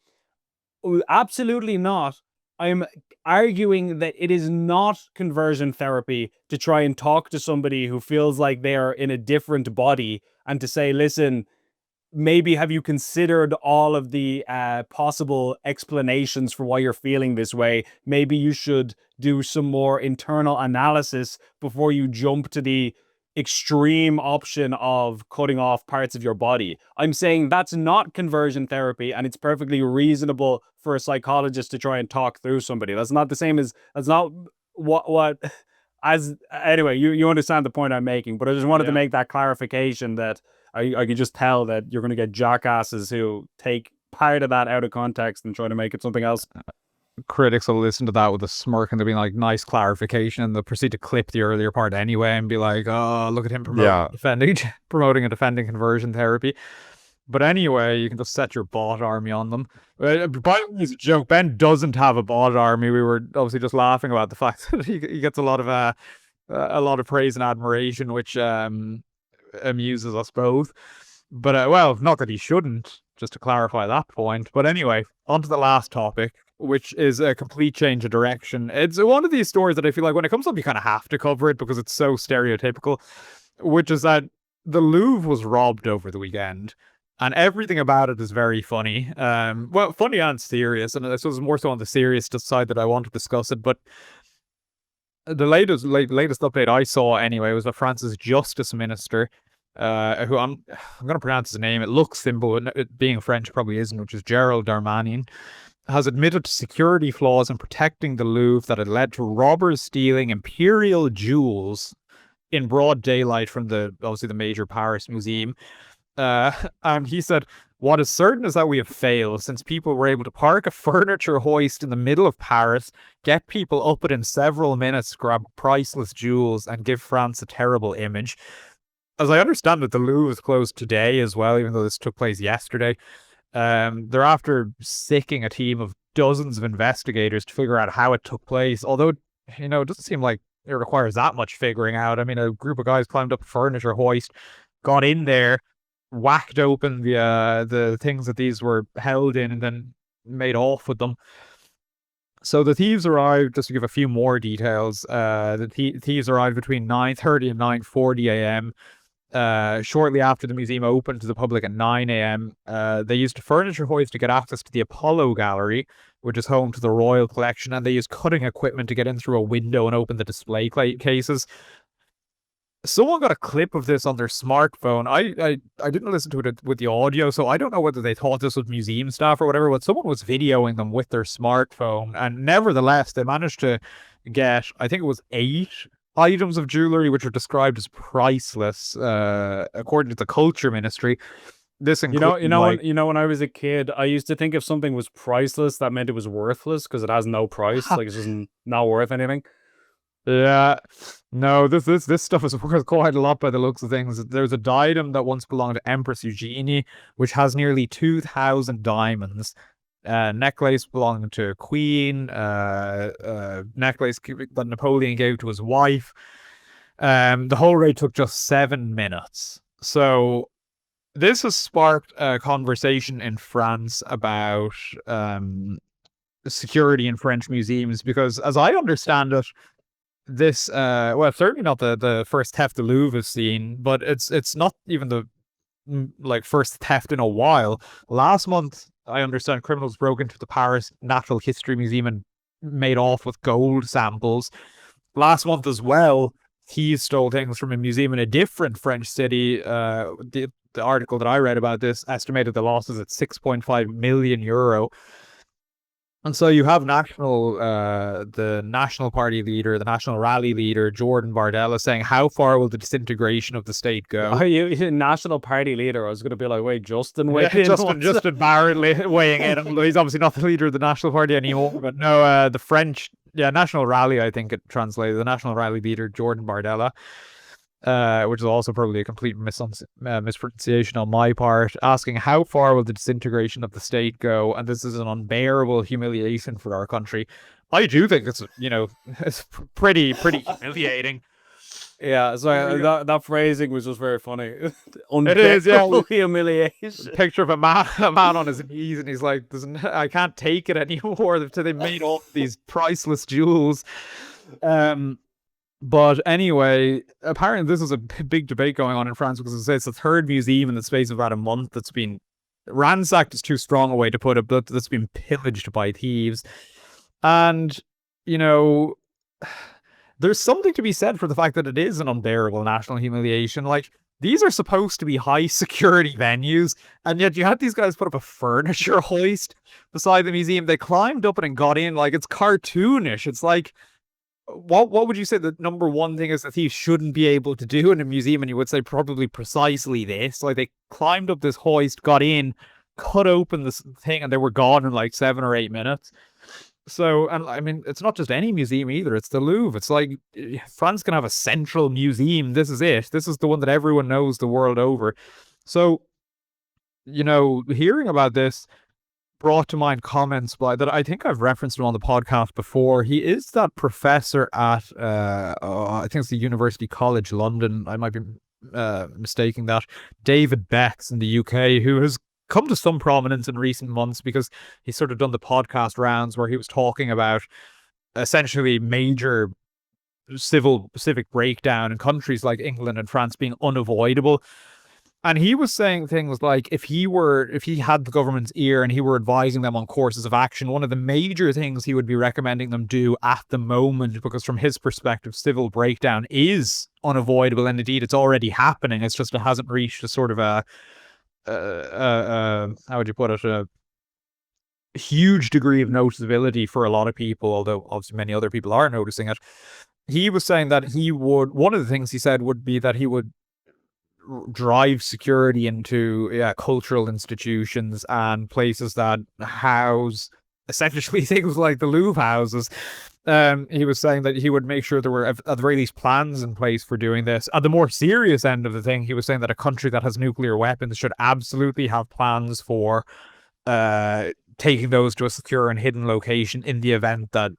Absolutely not. I'm arguing that it is not conversion therapy to try and talk to somebody who feels like they are in a different body and to say, listen, maybe have you considered all of the possible explanations for why you're feeling this way? Maybe you should do some more internal analysis before you jump to the extreme option of cutting off parts of your body. I'm saying that's not conversion therapy, and it's perfectly reasonable for a psychologist to try and talk through somebody. That's not the same as, that's not what as anyway, you understand the point I'm making, but I just wanted to make that clarification that I could just tell that you're going to get jackasses who take part of that out of context and try to make it something else. Critics will listen to that with a smirk and they'll be like, nice clarification, and they'll proceed to clip the earlier part anyway and be like, oh, look at him promoting and defending conversion therapy. But anyway, you can just set your bot army on them. By the way, it's a joke. Ben doesn't have a bot army. We were obviously just laughing about the fact that he gets a lot of praise and admiration, which amuses us both. But well, not that he shouldn't, just to clarify that point. But anyway, on to the last topic, which is a complete change of direction. It's one of these stories that I feel like when it comes up, you kind of have to cover it because it's so stereotypical, which is that the Louvre was robbed over the weekend. And everything about it is very funny. Well, funny and serious. And I suppose more so on the serious side that I want to discuss it. But the latest update I saw anyway was that France's justice minister, who I'm going to pronounce his name. It looks simple, but it being French probably isn't, which is Gerald Darmanin, has admitted to security flaws in protecting the Louvre that had led to robbers stealing imperial jewels in broad daylight from obviously the major Paris museum. And he said, what is certain is that we have failed, since people were able to park a furniture hoist in the middle of Paris, get people up within several minutes, grab priceless jewels, and give France a terrible image. As I understand it, the Louvre is closed today as well, even though this took place yesterday. They're after sicking a team of dozens of investigators to figure out how it took place, although, it doesn't seem like it requires that much figuring out. I mean, a group of guys climbed up a furniture hoist, got in there, whacked open the things that these were held in, and then made off with them. So the thieves arrived, just to give a few more details, the thieves arrived between 9:30 and 9:40 a.m. Shortly after the museum opened to the public at 9 a.m. They used a furniture hoist to get access to the Apollo Gallery, which is home to the Royal Collection, and they used cutting equipment to get in through a window and open the display cases. Someone got a clip of this on their smartphone. I didn't listen to it with the audio, so I don't know whether they thought this was museum staff or whatever, but someone was videoing them with their smartphone, and nevertheless, they managed to get, I think it was 8 items of jewelry which are described as priceless, according to the Culture Ministry. This includes like When I was a kid, I used to think if something was priceless, that meant it was worthless because it has no price. Like it's just not worth anything. yeah, no, this stuff is worth quite a lot by the looks of things. There's a diadem that once belonged to Empress Eugenie, which has nearly 2,000 diamonds. Necklace belonging to a queen. Necklace that Napoleon gave to his wife. The whole raid took just 7 minutes. So this has sparked a conversation in France about security in French museums because, as I understand it, this well, certainly not the first theft the Louvre has seen, but it's not even the like first theft in a while. Last month, I understand criminals broke into the Paris Natural History Museum and made off with gold samples. Last month as well, thieves stole things from a museum in a different French city. The article that I read about this estimated the losses at 6.5 million euro. And so you have the National Party leader, the National Rally leader, Jordan Bardella, saying, how far will the disintegration of the state go? Oh, you National Party leader. I was going to be like, wait, Justin weighed in. Justin Barrett weighing in. He's obviously not the leader of the National Party anymore, but no, the French, National Rally, I think it translated, the National Rally leader, Jordan Bardella, which is also probably a complete mispronunciation on my part, asking how far will the disintegration of the state go, and this is an unbearable humiliation for our country. I do think it's it's pretty humiliating. Yeah, so that phrasing was just very funny. It is, yeah. Humiliation. Picture of a man on his knees, and he's like, I can't take it anymore. They made all these priceless jewels. But anyway, apparently this is a big debate going on in France because it's the third museum in the space of about a month that's been ransacked is too strong a way to put it, but that's been pillaged by thieves. And, there's something to be said for the fact that it is an unbearable national humiliation. Like, these are supposed to be high security venues, and yet you had these guys put up a furniture hoist beside the museum. They climbed up it and got in. Like, it's cartoonish. It's like, what would you say the number one thing is that thieves shouldn't be able to do in a museum? And you would say probably precisely this. Like, they climbed up this hoist, got in, cut open this thing, and they were gone in like 7 or 8 minutes. So, and I mean, it's not just any museum either. It's the Louvre. It's like France can have a central museum. This is it. This is the one that everyone knows the world over. So, hearing about this brought to mind comments by that I think I've referenced him on the podcast before. He is that professor at I think it's the University College London. I might be mistaking that. David Becks in the UK, who has come to some prominence in recent months because he's sort of done the podcast rounds where he was talking about essentially major civic breakdown in countries like England and France being unavoidable. And he was saying things like if he had the government's ear and he were advising them on courses of action, one of the major things he would be recommending them do at the moment, because from his perspective, civil breakdown is unavoidable. And indeed, it's already happening. It's just it hasn't reached a sort of how would you put it? A huge degree of noticeability for a lot of people, although obviously many other people are noticing it. He was saying that one of the things he said would be that he would drive security into cultural institutions and places that house essentially things like the Louvre houses. He was saying that he would make sure there were at the very least plans in place for doing this. At the more serious end of the thing, he was saying that a country that has nuclear weapons should absolutely have plans for taking those to a secure and hidden location in the event that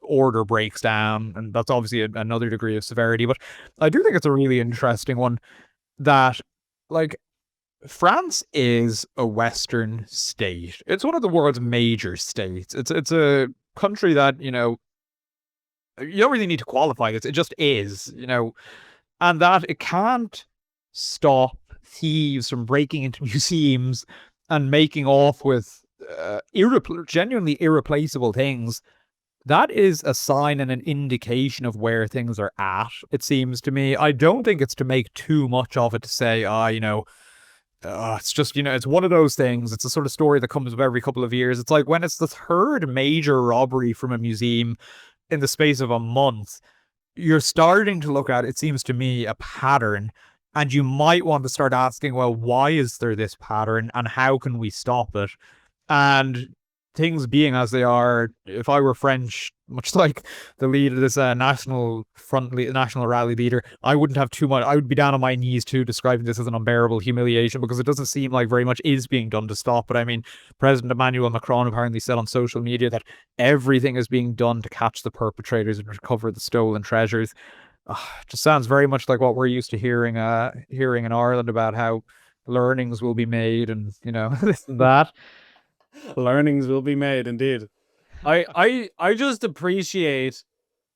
order breaks down. And that's obviously another degree of severity. But I do think it's a really interesting one that, like, France is a Western state. It's one of the world's major states. It's a country that, you don't really need to qualify this. It just is, and that it can't stop thieves from breaking into museums and making off with genuinely irreplaceable things. That is a sign and an indication of where things are at, it seems to me. I don't think it's to make too much of it to say, it's just, it's one of those things. It's a sort of story that comes up every couple of years. It's like when it's the third major robbery from a museum in the space of a month, you're starting to look at, it seems to me, a pattern. And you might want to start asking, well, why is there this pattern and how can we stop it? And things being as they are, if I were French, much like the lead of this national rally leader, I wouldn't have too much. I would be down on my knees too, describing this as an unbearable humiliation because it doesn't seem like very much is being done to stop. But I mean, President Emmanuel Macron apparently said on social media that everything is being done to catch the perpetrators and recover the stolen treasures. Just sounds very much like what we're used to hearing in Ireland about how learnings will be made and this and that. Learnings will be made, indeed. I just appreciate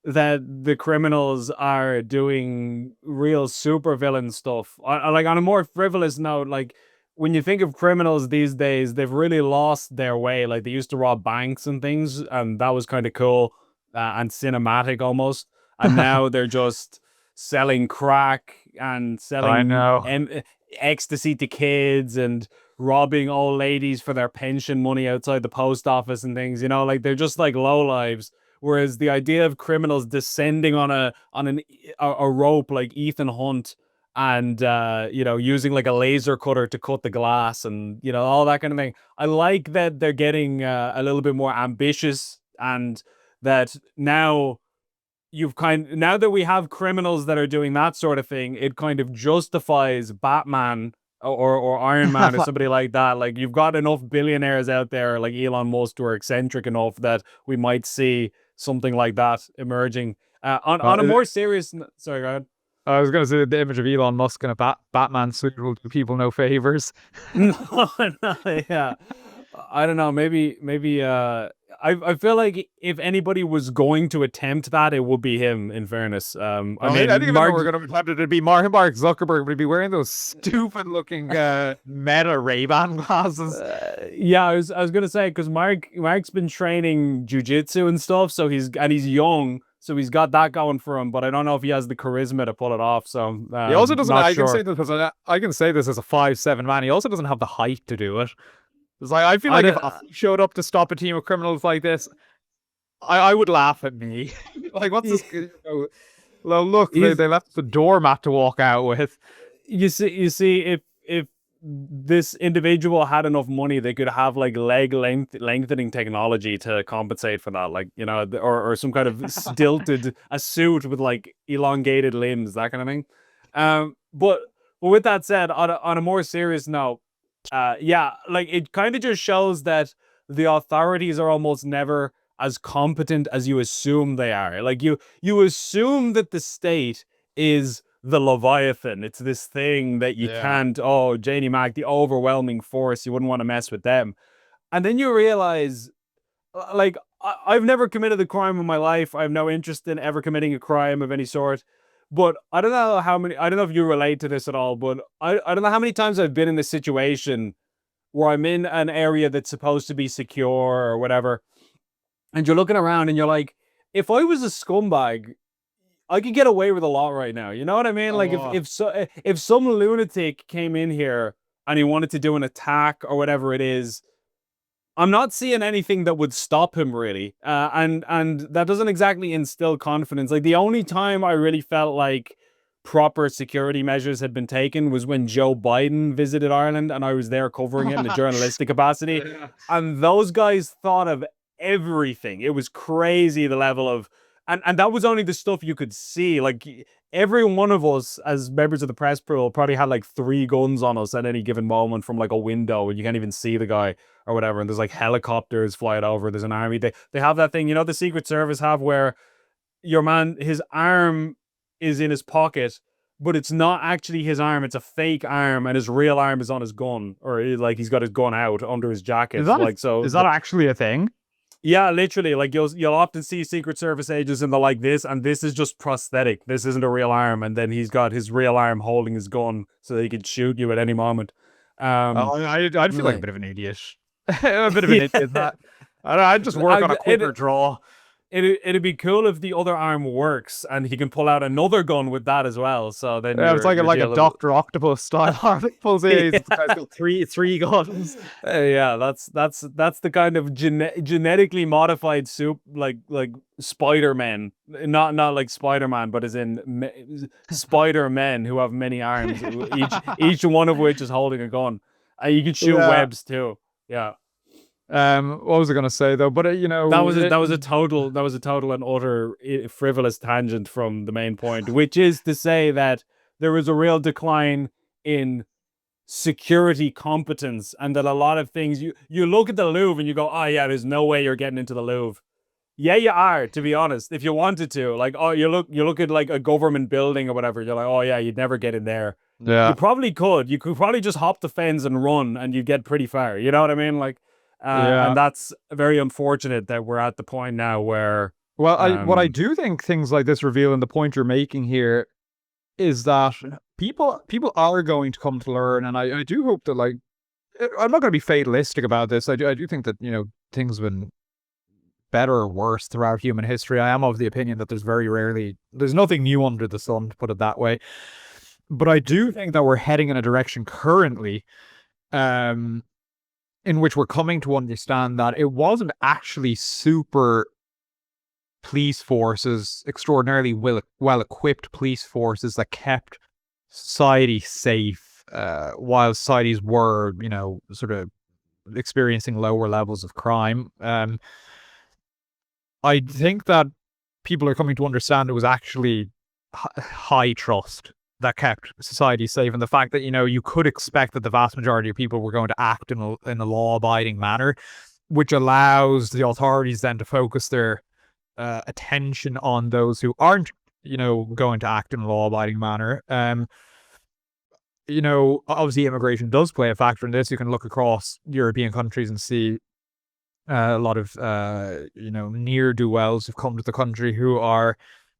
that the criminals are doing real supervillain stuff. Like on a more frivolous note, like when you think of criminals these days, they've really lost their way. Like they used to rob banks and things, and that was kind of cool and cinematic almost. And now they're just selling crack and I selling know. ecstasy to kids and robbing old ladies for their pension money outside the post office and things. Like they're just like low lives. Whereas the idea of criminals descending on a rope like Ethan Hunt and using like a laser cutter to cut the glass and all that kind of thing. I like that they're getting a little bit more ambitious and that now now that we have criminals that are doing that sort of thing, it kind of justifies Batman or Iron Man or somebody like that. Like you've got enough billionaires out there like Elon Musk who are eccentric enough that we might see something like that emerging. On a more serious, sorry, go ahead. I was going to say the image of Elon Musk in a Batman suit will do people no favors. No, yeah. I don't know. Maybe. I feel like if anybody was going to attempt that, it would be him. In fairness, I mean, I think if we're going to attempt it, it'd be Mark Zuckerberg would be wearing those stupid-looking Meta Ray-Ban glasses. Yeah, I was gonna say because Mark's been training jujitsu and stuff, so he's young. So he's got that going for him, but I don't know if he has the charisma to pull it off. So he also doesn't. I sure. can say this as a 5'7" man. He also doesn't have the height to do it. It's like I feel like if I showed up to stop a team of criminals like this, I would laugh at me. Like, what's this? Well, look, they left the doormat to walk out with. You see, if this individual had enough money, they could have like lengthening technology to compensate for that, like or some kind of stilted a suit with like elongated limbs, that kind of thing. But with that said, on a more serious note, yeah, like it kind of just shows that the authorities are almost never as competent as you assume they are. Like you assume that the state is the Leviathan. It's this thing that you can't, Janie Mac, the overwhelming force, you wouldn't want to mess with them. And then you realize, like, I've never committed a crime in my life. I have no interest in ever committing a crime of any sort. But I don't know I don't know if you relate to this at all, but I don't know how many times I've been in this situation where I'm in an area that's supposed to be secure or whatever. And you're looking around and you're like, if I was a scumbag, I could get away with a lot right now. You know what I mean? Like if some lunatic came in here and he wanted to do an attack or whatever it is, I'm not seeing anything that would stop him really. And that doesn't exactly instill confidence. Like the only time I really felt like proper security measures had been taken was when Joe Biden visited Ireland and I was there covering it in a journalistic capacity. And those guys thought of everything. It was crazy, the level of and that was only the stuff you could see. Like every one of us as members of the press pool probably had like 3 guns on us at any given moment from like a window and you can't even see the guy or whatever. And there's like helicopters flying over. There's an army. They have that thing, the Secret Service have where your man, his arm is in his pocket, but it's not actually his arm. It's a fake arm and his real arm is on his gun or like he's got his gun out under his jacket. Is that actually a thing? Yeah, literally, like you'll often see Secret Service agents and they're like this, and this is just prosthetic. This isn't a real arm, and then he's got his real arm holding his gun so that he can shoot you at any moment. I'd feel like a bit of an idiot. A bit of an idiot. I'd just work on a quicker draw. it'd be cool if the other arm works and he can pull out another gun with that as well. So then Yeah, it's you're like a dealing. Doctor Octopus style arm. He pulls in. The guy's got three guns. Yeah, that's the kind of genetically modified soup, like Spider-Man, not like Spider-Man, but as in Spider-Men who have many arms, each one of which is holding a gun. You can shoot Yeah. webs too. Yeah. What was I gonna say though? But That was a total and utter frivolous tangent from the main point, which is to say that there was a real decline in security competence, and that a lot of things, you look at the Louvre and you go, oh yeah, there's no way you're getting into the Louvre. Yeah, you are, to be honest, if you wanted to. Like, oh, you look at like a government building or whatever, you're like, oh yeah, you'd never get in there. You yeah, probably could. You could probably just hop the fence and run and you'd get pretty far. You know what I mean? Like, yeah. and that's very unfortunate that we're at the point now where Well, what I um do think things like this reveal, and the point you're making here, is that people are going to come to learn, and I do hope that, like, I'm not going to be fatalistic about this. I do think that things have been better or worse throughout human history. I am of the opinion that there's nothing new under the sun, to put it that way. But I do think that we're heading in a direction currently, um, in which we're coming to understand that it wasn't actually super police forces, extraordinarily well equipped police forces, that kept society safe, while societies were, sort of experiencing lower levels of crime. I think that people are coming to understand it was actually high trust that kept society safe, and the fact that you could expect that the vast majority of people were going to act in a law-abiding manner, which allows the authorities then to focus their attention on those who aren't, going to act in a law-abiding manner. Obviously immigration does play a factor in this. You can look across European countries and see a lot of ne'er-do-wells who've come to the country who are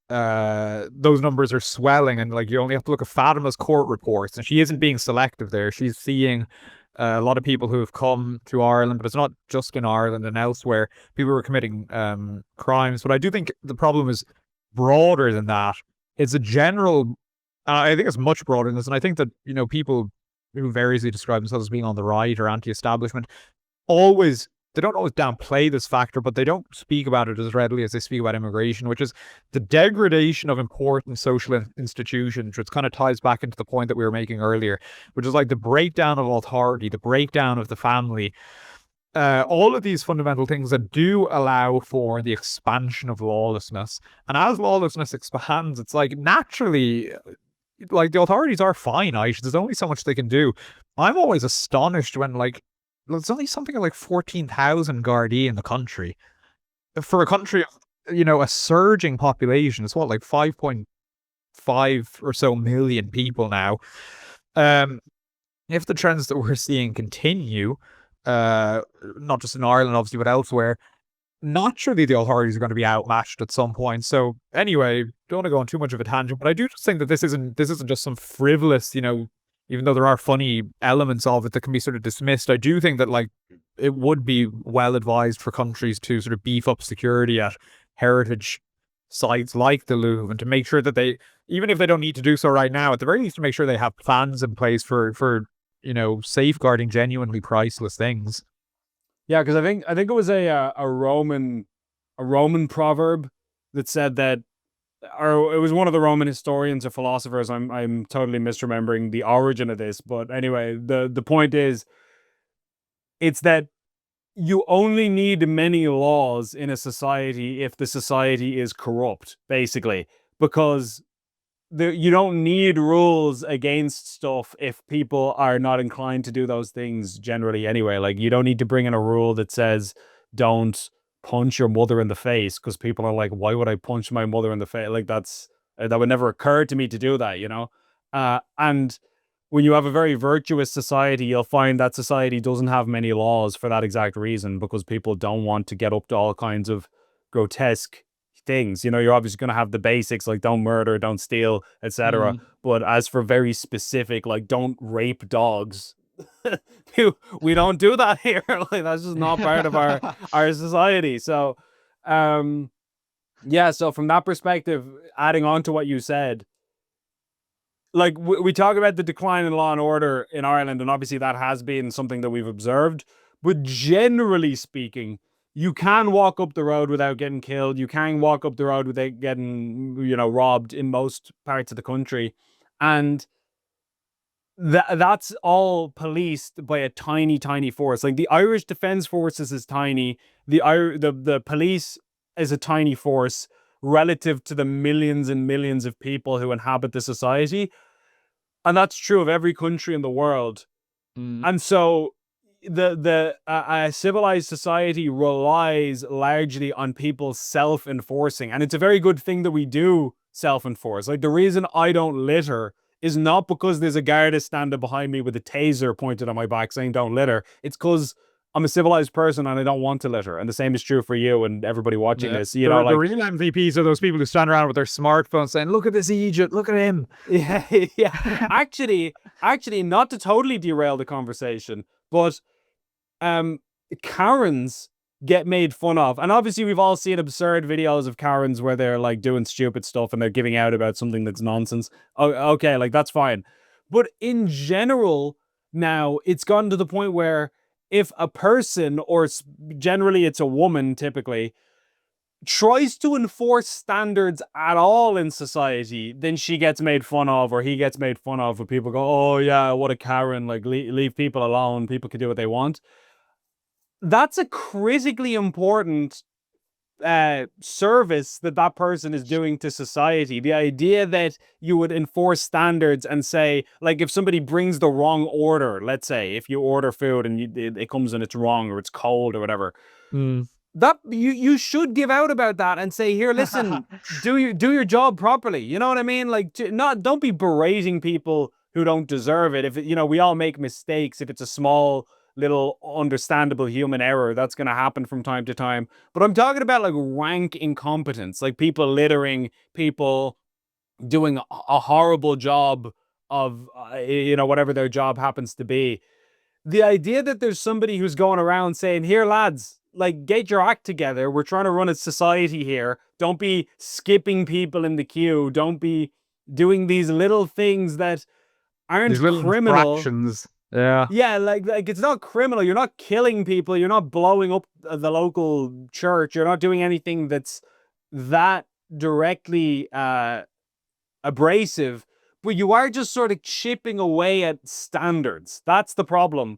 those numbers are swelling, and like you only have to look at Fatima's court reports, and she isn't being selective there. She's seeing a lot of people who have come to Ireland, but it's not just in Ireland and elsewhere. People who are committing crimes. But I do think the problem is broader than that. It's a general. I think it's much broader than this, and I think that people who variously describe themselves as being on the right or anti-establishment always. They don't always downplay this factor, but they don't speak about it as readily as they speak about immigration, which is the degradation of important social institutions, which kind of ties back into the point that we were making earlier, which is like the breakdown of authority, the breakdown of the family, all of these fundamental things that do allow for the expansion of lawlessness. And as lawlessness expands, it's like naturally, like the authorities are finite. There's only so much they can do. I'm always astonished when there's only something like 14,000 Gardaí in the country. For a country of, a surging population, it's like 5.5 or so million people now. If the trends that we're seeing continue, not just in Ireland, obviously, but elsewhere, naturally the authorities are going to be outmatched at some point. So anyway, don't want to go on too much of a tangent, but I do just think that this isn't just some frivolous, even though there are funny elements of it that can be sort of dismissed. I do think that it would be well advised for countries to sort of beef up security at heritage sites like the Louvre, and to make sure that they, even if they don't need to do so right now, at the very least to make sure they have plans in place for safeguarding genuinely priceless things. Yeah, because I think it was a Roman proverb that said that, or it was one of the Roman historians or philosophers. I'm totally misremembering the origin of this, but anyway, the point is, it's that you only need many laws in a society if the society is corrupt, basically, because you don't need rules against stuff if people are not inclined to do those things generally anyway. Like, you don't need to bring in a rule that says don't punch your mother in the face, because people are like, why would I punch my mother in the face? Like, that would never occur to me to do that, and when you have a very virtuous society, you'll find that society doesn't have many laws for that exact reason, because people don't want to get up to all kinds of grotesque things. You're obviously going to have the basics, like don't murder, don't steal, etc. But as for very specific, like don't rape dogs, we don't do that here. Like, that's just not part of our society. So Yeah, so from that perspective, adding on to what you said, like we talk about the decline in law and order in Ireland, and obviously that has been something that we've observed. But generally speaking, you can walk up the road without getting killed. You can walk up the road without getting, robbed in most parts of the country, and that's all policed by a tiny, tiny force. Like the Irish Defence Forces is tiny. The police is a tiny force relative to the millions and millions of people who inhabit the society. And that's true of every country in the world. Mm. And so a civilized society relies largely on people self-enforcing, and it's a very good thing that we do self-enforce. Like the reason I don't litter is not because there's a guard standing behind me with a taser pointed on my back saying don't litter. It's because I'm a civilized person and I don't want to litter. And the same is true for you and everybody watching Yeah. this. The real MVPs are those people who stand around with their smartphones saying, "Look at this Egypt, look at him." Yeah, yeah. Actually, not to totally derail the conversation, but Karens get made fun of. And obviously we've all seen absurd videos of Karens where they're like doing stupid stuff and they're giving out about something that's nonsense. Okay, like that's fine. But in general, now it's gotten to the point where if a person, or generally it's a woman typically, tries to enforce standards at all in society, then she gets made fun of, or he gets made fun of, and people go, "Oh yeah, what a Karen, like leave people alone, people can do what they want." That's a critically important service that person is doing to society. The idea that you would enforce standards and say, like, if somebody brings the wrong order, let's say if you order food and it comes and it's wrong or it's cold or whatever, Mm. that you should give out about that and say, here, listen, do your job properly. You know what I mean? Like, don't be berating people who don't deserve it. If we all make mistakes. If it's a small little understandable human error, that's going to happen from time to time. But I'm talking about like rank incompetence, like people littering, people doing a horrible job of whatever their job happens to be. The idea that there's somebody who's going around saying, here, lads, like, get your act together. We're trying to run a society here. Don't be skipping people in the queue. Don't be doing these little things that aren't These little criminal. infractions. Yeah. Yeah, like it's not criminal. You're not killing people. You're not blowing up the local church. You're not doing anything that's that directly abrasive. But you are just sort of chipping away at standards. That's the problem.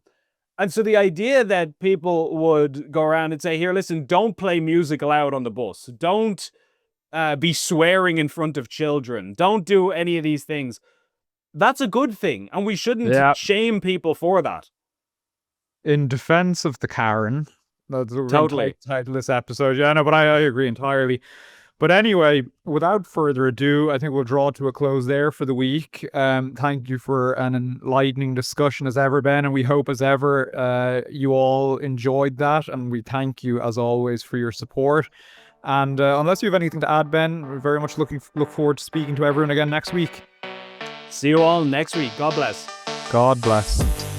And so the idea that people would go around and say, here, listen, don't play music loud on the bus. Don't be swearing in front of children. Don't do any of these things. That's a good thing. And we shouldn't shame people for that. In defense of the Karen, that's what we're Totally. going to title this episode. Yeah, no, but I agree entirely. But anyway, without further ado, I think we'll draw to a close there for the week. Thank you for an enlightening discussion as ever, Ben, and we hope as ever you all enjoyed that, and we thank you as always for your support. And unless you have anything to add, Ben, we're very much look forward to speaking to everyone again next week. See you all next week. God bless. God bless.